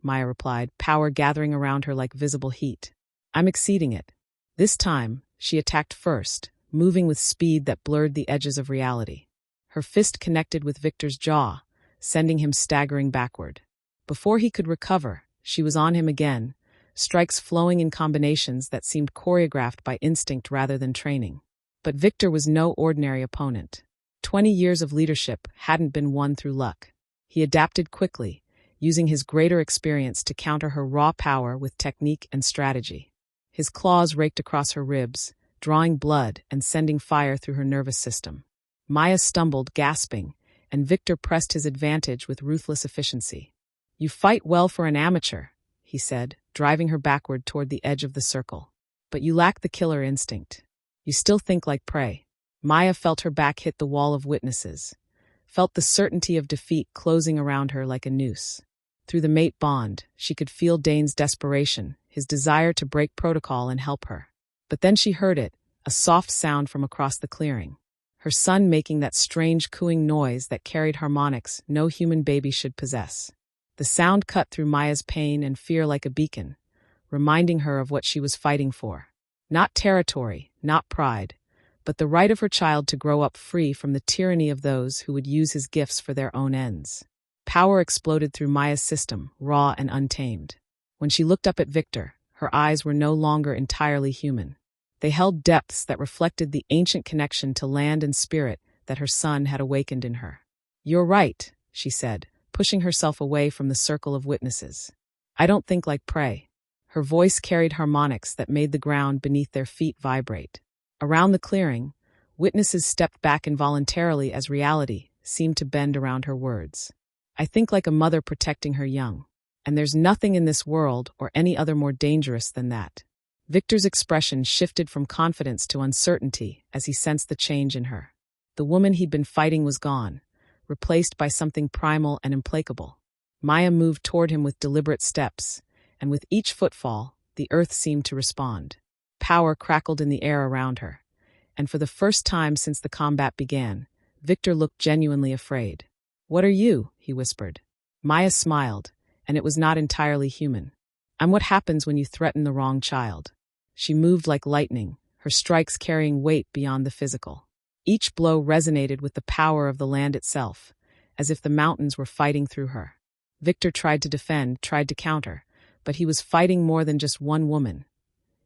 [SPEAKER 1] Maya replied, power gathering around her like visible heat. "I'm exceeding it." This time, she attacked first, moving with speed that blurred the edges of reality. Her fist connected with Victor's jaw, sending him staggering backward. Before he could recover, she was on him again, strikes flowing in combinations that seemed choreographed by instinct rather than training. But Victor was no ordinary opponent. 20 years of leadership hadn't been won through luck. He adapted quickly, using his greater experience to counter her raw power with technique and strategy. His claws raked across her ribs, drawing blood and sending fire through her nervous system. Maya stumbled, gasping, and Victor pressed his advantage with ruthless efficiency. "You fight well for an amateur," he said, driving her backward toward the edge of the circle. But you lack the killer instinct. You still think like prey. Maya felt her back hit the wall of witnesses, felt the certainty of defeat closing around her like a noose. Through the mate bond, she could feel Dane's desperation, his desire to break protocol and help her. But then she heard it, a soft sound from across the clearing. Her son making that strange cooing noise that carried harmonics no human baby should possess. The sound cut through Maya's pain and fear like a beacon, reminding her of what she was fighting for. Not territory, not pride, but the right of her child to grow up free from the tyranny of those who would use his gifts for their own ends. Power exploded through Maya's system, raw and untamed. When she looked up at Victor, her eyes were no longer entirely human. They held depths that reflected the ancient connection to land and spirit that her son had awakened in her. "You're right," she said, pushing herself away from the circle of witnesses. "I don't think like prey." Her voice carried harmonics that made the ground beneath their feet vibrate. Around the clearing, witnesses stepped back involuntarily as reality seemed to bend around her words. "I think like a mother protecting her young. And there's nothing in this world or any other more dangerous than that." Victor's expression shifted from confidence to uncertainty as he sensed the change in her. The woman he'd been fighting was gone, replaced by something primal and implacable. Maya moved toward him with deliberate steps, and with each footfall, the earth seemed to respond. Power crackled in the air around her, and for the first time since the combat began, Victor looked genuinely afraid. "What are you?" he whispered. Maya smiled, and it was not entirely human. "I'm what happens when you threaten the wrong child." She moved like lightning, her strikes carrying weight beyond the physical. Each blow resonated with the power of the land itself, as if the mountains were fighting through her. Victor tried to defend, tried to counter, but he was fighting more than just one woman.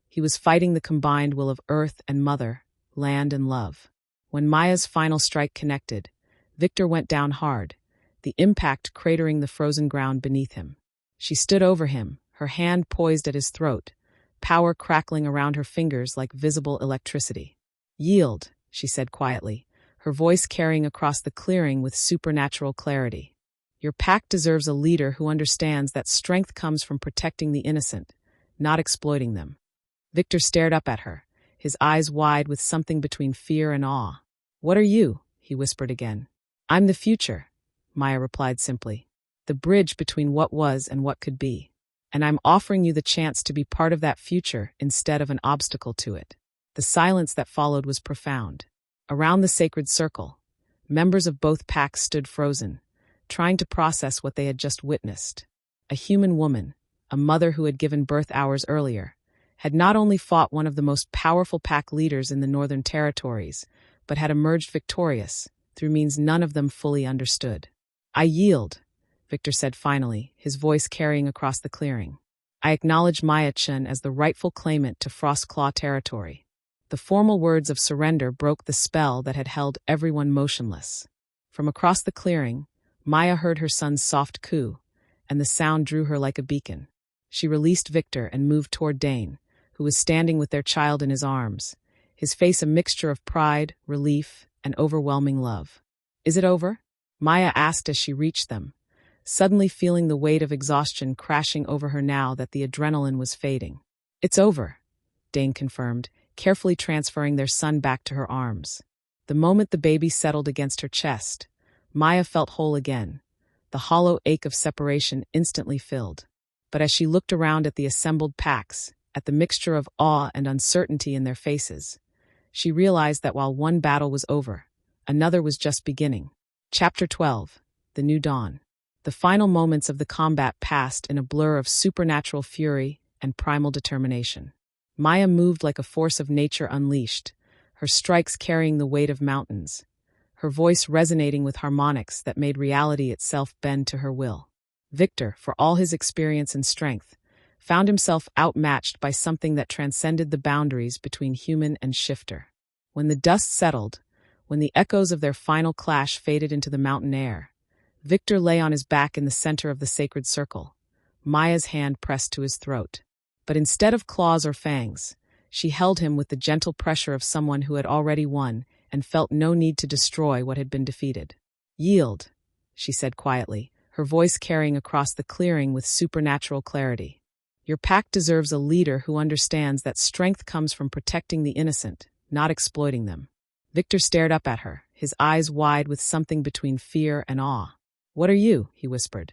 [SPEAKER 1] He was fighting the combined will of earth and mother, land and love. When Maya's final strike connected, Victor went down hard, the impact cratering the frozen ground beneath him. She stood over him, her hand poised at his throat, power crackling around her fingers like visible electricity. "Yield," she said quietly, her voice carrying across the clearing with supernatural clarity. "Your pack deserves a leader who understands that strength comes from protecting the innocent, not exploiting them." Victor stared up at her, his eyes wide with something between fear and awe. "What are you?" he whispered again. "I'm the future," Maya replied simply. "The bridge between what was and what could be. And I'm offering you the chance to be part of that future instead of an obstacle to it." The silence that followed was profound. Around the sacred circle, members of both packs stood frozen, trying to process what they had just witnessed. A human woman, a mother who had given birth hours earlier, had not only fought one of the most powerful pack leaders in the Northern Territories, but had emerged victorious, through means none of them fully understood. "I yield," Victor said finally, his voice carrying across the clearing. "I acknowledge Maya Chen as the rightful claimant to Frostclaw territory." The formal words of surrender broke the spell that had held everyone motionless. From across the clearing, Maya heard her son's soft coo, and the sound drew her like a beacon. She released Victor and moved toward Dane, who was standing with their child in his arms, his face a mixture of pride, relief, and overwhelming love. "Is it over?" Maya asked as she reached them, suddenly feeling the weight of exhaustion crashing over her now that the adrenaline was fading. "It's over," Dane confirmed, carefully transferring their son back to her arms. The moment the baby settled against her chest, Maya felt whole again, the hollow ache of separation instantly filled. But as she looked around at the assembled packs, at the mixture of awe and uncertainty in their faces, she realized that while one battle was over, another was just beginning. Chapter 12, The New Dawn. The final moments of the combat passed in a blur of supernatural fury and primal determination. Maya moved like a force of nature unleashed, her strikes carrying the weight of mountains, her voice resonating with harmonics that made reality itself bend to her will. Victor, for all his experience and strength, found himself outmatched by something that transcended the boundaries between human and shifter. When the dust settled, when the echoes of their final clash faded into the mountain air, Victor lay on his back in the center of the sacred circle, Maya's hand pressed to his throat. But instead of claws or fangs, she held him with the gentle pressure of someone who had already won and felt no need to destroy what had been defeated. "Yield," she said quietly, her voice carrying across the clearing with supernatural clarity. Your pack deserves a leader who understands that strength comes from protecting the innocent, not exploiting them. Victor stared up at her, his eyes wide with something between fear and awe. What are you? He whispered.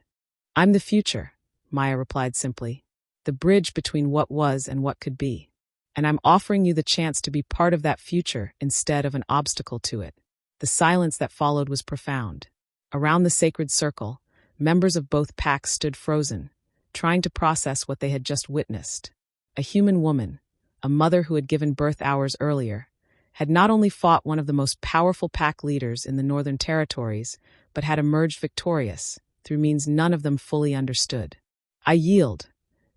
[SPEAKER 1] I'm the future, Maya replied simply. The bridge between what was and what could be. And I'm offering you the chance to be part of that future instead of an obstacle to it. The silence that followed was profound. Around the sacred circle, members of both packs stood frozen, trying to process what they had just witnessed. A human woman, a mother who had given birth hours earlier, had not only fought one of the most powerful pack leaders in the Northern Territories, but had emerged victorious, through means none of them fully understood. I yield,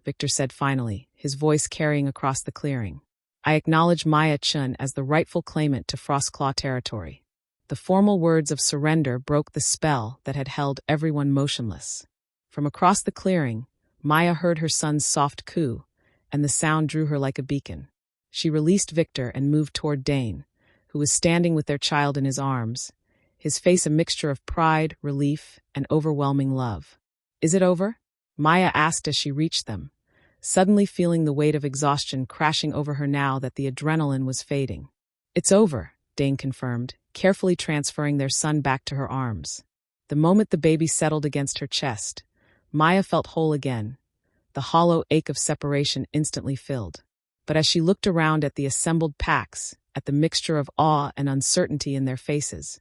[SPEAKER 1] Victor said finally, his voice carrying across the clearing. I acknowledge Maya Chen as the rightful claimant to Frostclaw territory. The formal words of surrender broke the spell that had held everyone motionless. From across the clearing, Maya heard her son's soft coo, and the sound drew her like a beacon. She released Victor and moved toward Dane, who was standing with their child in his arms, his face a mixture of pride, relief, and overwhelming love. Is it over? Maya asked as she reached them, suddenly feeling the weight of exhaustion crashing over her now that the adrenaline was fading. It's over, Dane confirmed, carefully transferring their son back to her arms. The moment the baby settled against her chest, Maya felt whole again, the hollow ache of separation instantly filled. But as she looked around at the assembled packs, at the mixture of awe and uncertainty in their faces,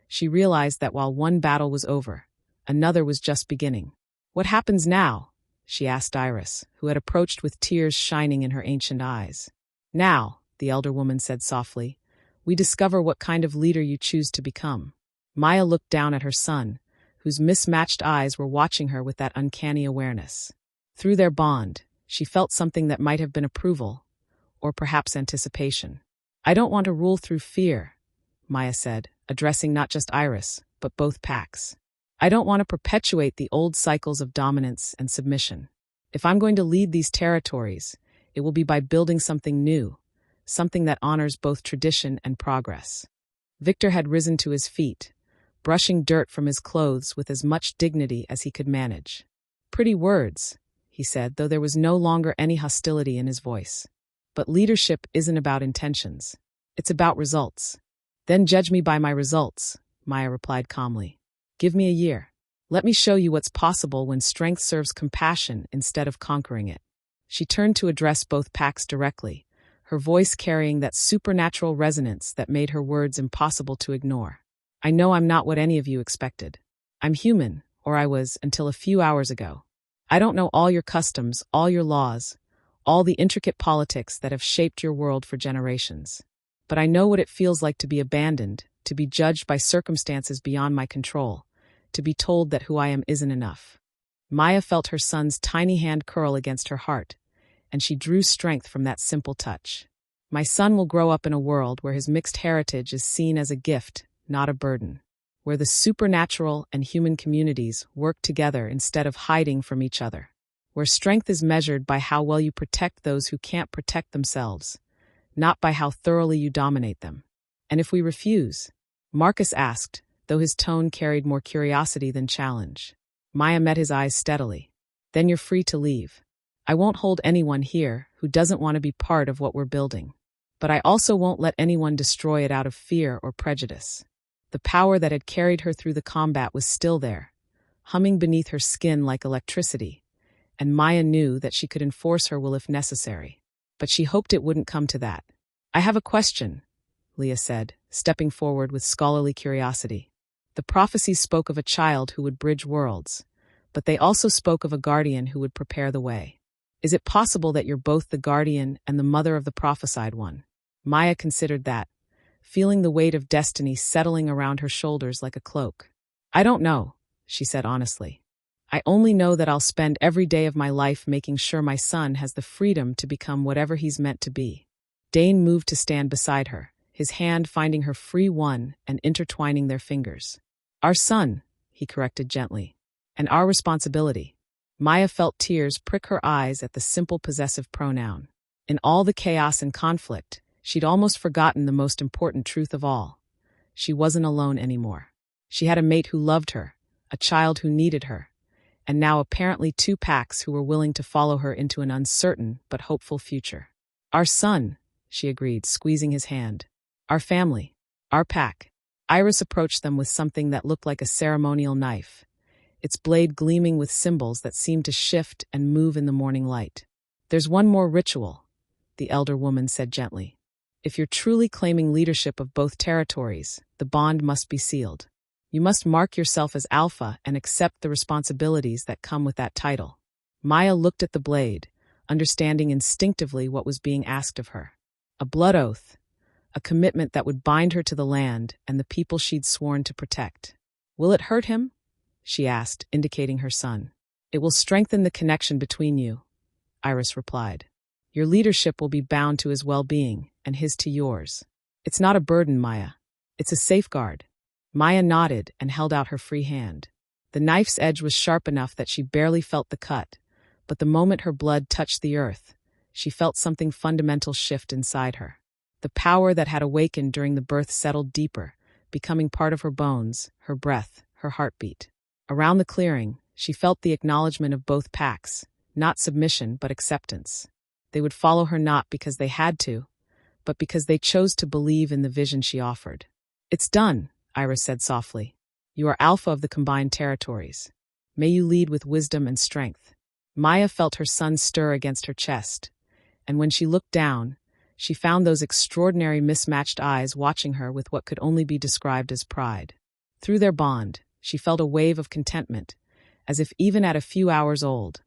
[SPEAKER 1] she realized that while one battle was over, another was just beginning. What happens now? She asked Iris, who had approached with tears shining in her ancient eyes. Now, the elder woman said softly, we discover what kind of leader you choose to become. Maya looked down at her son, whose mismatched eyes were watching her with that uncanny awareness. Through their bond, she felt something that might have been approval, or perhaps anticipation. I don't want to rule through fear, Maya said, addressing not just Iris, but both packs. I don't want to perpetuate the old cycles of dominance and submission. If I'm going to lead these territories, it will be by building something new, something that honors both tradition and progress. Victor had risen to his feet, brushing dirt from his clothes with as much dignity as he could manage. Pretty words, he said, though there was no longer any hostility in his voice. But leadership isn't about intentions. It's about results. Then judge me by my results, Maya replied calmly. Give me a year. Let me show you what's possible when strength serves compassion instead of conquering it. She turned to address both packs directly, her voice carrying that supernatural resonance that made her words impossible to ignore. I know I'm not what any of you expected. I'm human, or I was until a few hours ago. I don't know all your customs, all your laws, all the intricate politics that have shaped your world for generations. But I know what it feels like to be abandoned, to be judged by circumstances beyond my control, to be told that who I am isn't enough. Maya felt her son's tiny hand curl against her heart, and she drew strength from that simple touch. My son will grow up in a world where his mixed heritage is seen as a gift, not a burden, where the supernatural and human communities work together instead of hiding from each other, where strength is measured by how well you protect those who can't protect themselves, not by how thoroughly you dominate them. And if we refuse? Marcus asked, though his tone carried more curiosity than challenge. Maya met his eyes steadily. Then you're free to leave. I won't hold anyone here who doesn't want to be part of what we're building. But I also won't let anyone destroy it out of fear or prejudice. The power that had carried her through the combat was still there, humming beneath her skin like electricity, and Maya knew that she could enforce her will if necessary. But she hoped it wouldn't come to that. I have a question, Leah said, stepping forward with scholarly curiosity. The prophecies spoke of a child who would bridge worlds, but they also spoke of a guardian who would prepare the way. Is it possible that you're both the guardian and the mother of the prophesied one? Maya considered that, feeling the weight of destiny settling around her shoulders like a cloak. I don't know, she said honestly. I only know that I'll spend every day of my life making sure my son has the freedom to become whatever he's meant to be. Dane moved to stand beside her, his hand finding her free one and intertwining their fingers. Our son, he corrected gently, and our responsibility. Maya felt tears prick her eyes at the simple possessive pronoun. In all the chaos and conflict, she'd almost forgotten the most important truth of all. She wasn't alone anymore. She had a mate who loved her, a child who needed her, and now apparently 2 packs who were willing to follow her into an uncertain but hopeful future. "Our son," she agreed, squeezing his hand. "Our family. Our pack." Iris approached them with something that looked like a ceremonial knife, its blade gleaming with symbols that seemed to shift and move in the morning light. "There's one more ritual," the elder woman said gently. "If you're truly claiming leadership of both territories, the bond must be sealed. You must mark yourself as Alpha and accept the responsibilities that come with that title." Maya looked at the blade, understanding instinctively what was being asked of her. A blood oath, a commitment that would bind her to the land and the people she'd sworn to protect. "Will it hurt him?" she asked, indicating her son. "It will strengthen the connection between you," Iris replied. "Your leadership will be bound to his well-being, and his to yours. It's not a burden, Maya. It's a safeguard." Maya nodded and held out her free hand. The knife's edge was sharp enough that she barely felt the cut, but the moment her blood touched the earth, she felt something fundamental shift inside her. The power that had awakened during the birth settled deeper, becoming part of her bones, her breath, her heartbeat. Around the clearing, she felt the acknowledgement of both packs, not submission but acceptance. They would follow her not because they had to, but because they chose to believe in the vision she offered. "It's done," Iris said softly. "You are Alpha of the combined territories. May you lead with wisdom and strength." Maya felt her son stir against her chest, and when she looked down, she found those extraordinary mismatched eyes watching her with what could only be described as pride. Through their bond, she felt a wave of contentment, as if even at a few hours old,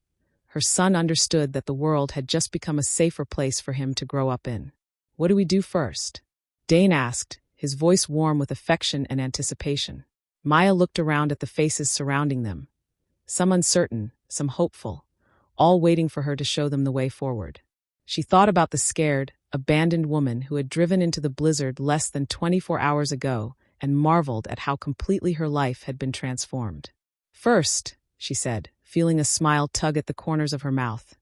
[SPEAKER 1] her son understood that the world had just become a safer place for him to grow up in. "What do we do first?" Dane asked, his voice warm with affection and anticipation. Maya looked around at the faces surrounding them, some uncertain, some hopeful, all waiting for her to show them the way forward. She thought about the scared, abandoned woman who had driven into the blizzard less than 24 hours ago and marveled at how completely her life had been transformed. "First," she said, feeling a smile tug at the corners of her mouth,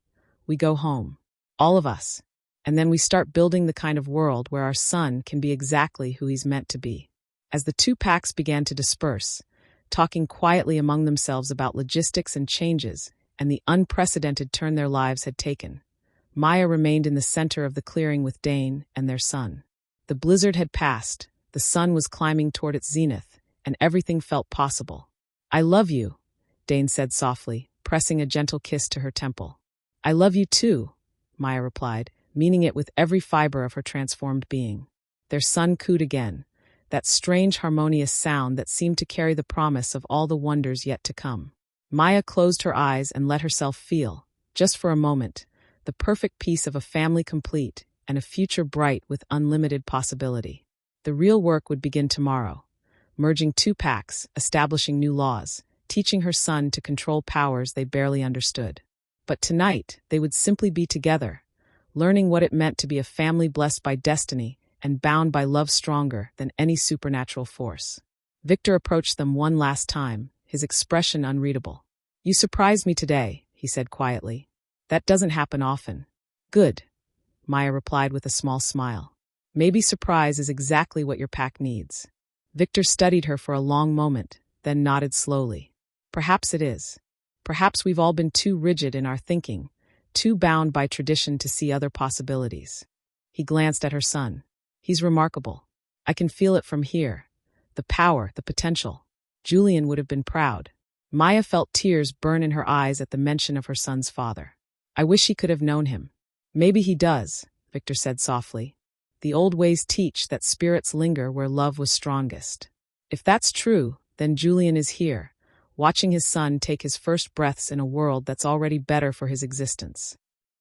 [SPEAKER 1] "we go home. All of us. And then we start building the kind of world where our son can be exactly who he's meant to be." As the 2 packs began to disperse, talking quietly among themselves about logistics and changes and the unprecedented turn their lives had taken, Maya remained in the center of the clearing with Dane and their son. The blizzard had passed, the sun was climbing toward its zenith, and everything felt possible. "I love you," Dane said softly, pressing a gentle kiss to her temple. "I love you too," Maya replied, meaning it with every fiber of her transformed being. Their son cooed again, that strange harmonious sound that seemed to carry the promise of all the wonders yet to come. Maya closed her eyes and let herself feel, just for a moment, the perfect piece of a family complete and a future bright with unlimited possibility. The real work would begin tomorrow, merging 2 packs, establishing new laws, teaching her son to control powers they barely understood. But tonight, they would simply be together, learning what it meant to be a family blessed by destiny and bound by love stronger than any supernatural force. Victor approached them one last time, his expression unreadable. "You surprised me today," he said quietly. "That doesn't happen often." "Good," Maya replied with a small smile. "Maybe surprise is exactly what your pack needs." Victor studied her for a long moment, then nodded slowly. "Perhaps it is. Perhaps we've all been too rigid in our thinking, too bound by tradition to see other possibilities." He glanced at her son. "He's remarkable. I can feel it from here. The power, the potential. Julian would have been proud." Maya felt tears burn in her eyes at the mention of her son's father. "I wish he could have known him." "Maybe he does," Victor said softly. "The old ways teach that spirits linger where love was strongest. If that's true, then Julian is here, watching his son take his first breaths in a world that's already better for his existence."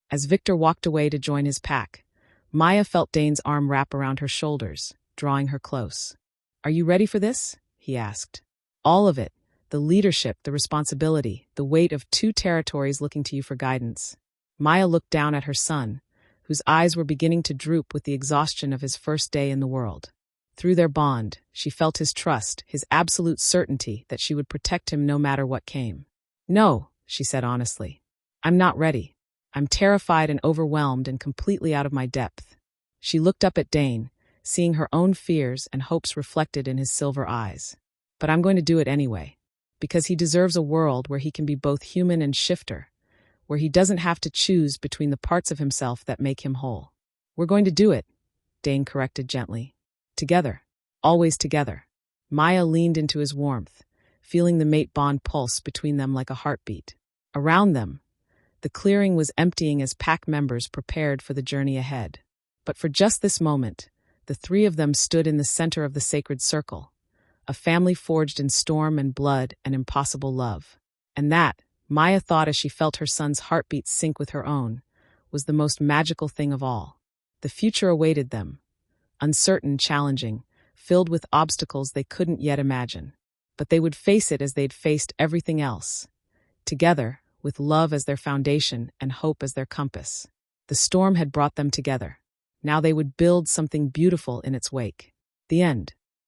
[SPEAKER 1] As Victor walked away to join his pack, Maya felt Dane's arm wrap around her shoulders, drawing her close. "Are you ready for this?" he asked. "All of it. The leadership, the responsibility, the weight of 2 territories looking to you for guidance." Maya looked down at her son, whose eyes were beginning to droop with the exhaustion of his first day in the world. Through their bond, she felt his trust, his absolute certainty that she would protect him no matter what came. "No," she said honestly. "I'm not ready. I'm terrified and overwhelmed and completely out of my depth." She looked up at Dane, seeing her own fears and hopes reflected in his silver eyes. "But I'm going to do it anyway." because he deserves a world where he can be both human and shifter, where he doesn't have to choose between the parts of himself that make him whole. We're going to do it, Dane corrected gently. Together. Always together. Maya leaned into his warmth, feeling the mate bond pulse between them like a heartbeat. Around them, the clearing was emptying as pack members prepared for the journey ahead. But for just this moment, the three of them stood in the center of the sacred circle, a family forged in storm and blood and impossible love. And that, Maya thought as she felt her son's heartbeat sync with her own, was the most magical thing of all. The future awaited them, uncertain, challenging, filled with obstacles they couldn't yet imagine. But they would face it as they'd faced everything else, together, with love as their foundation and hope as their compass. The storm had brought them together. Now they would build something beautiful in its wake. The end.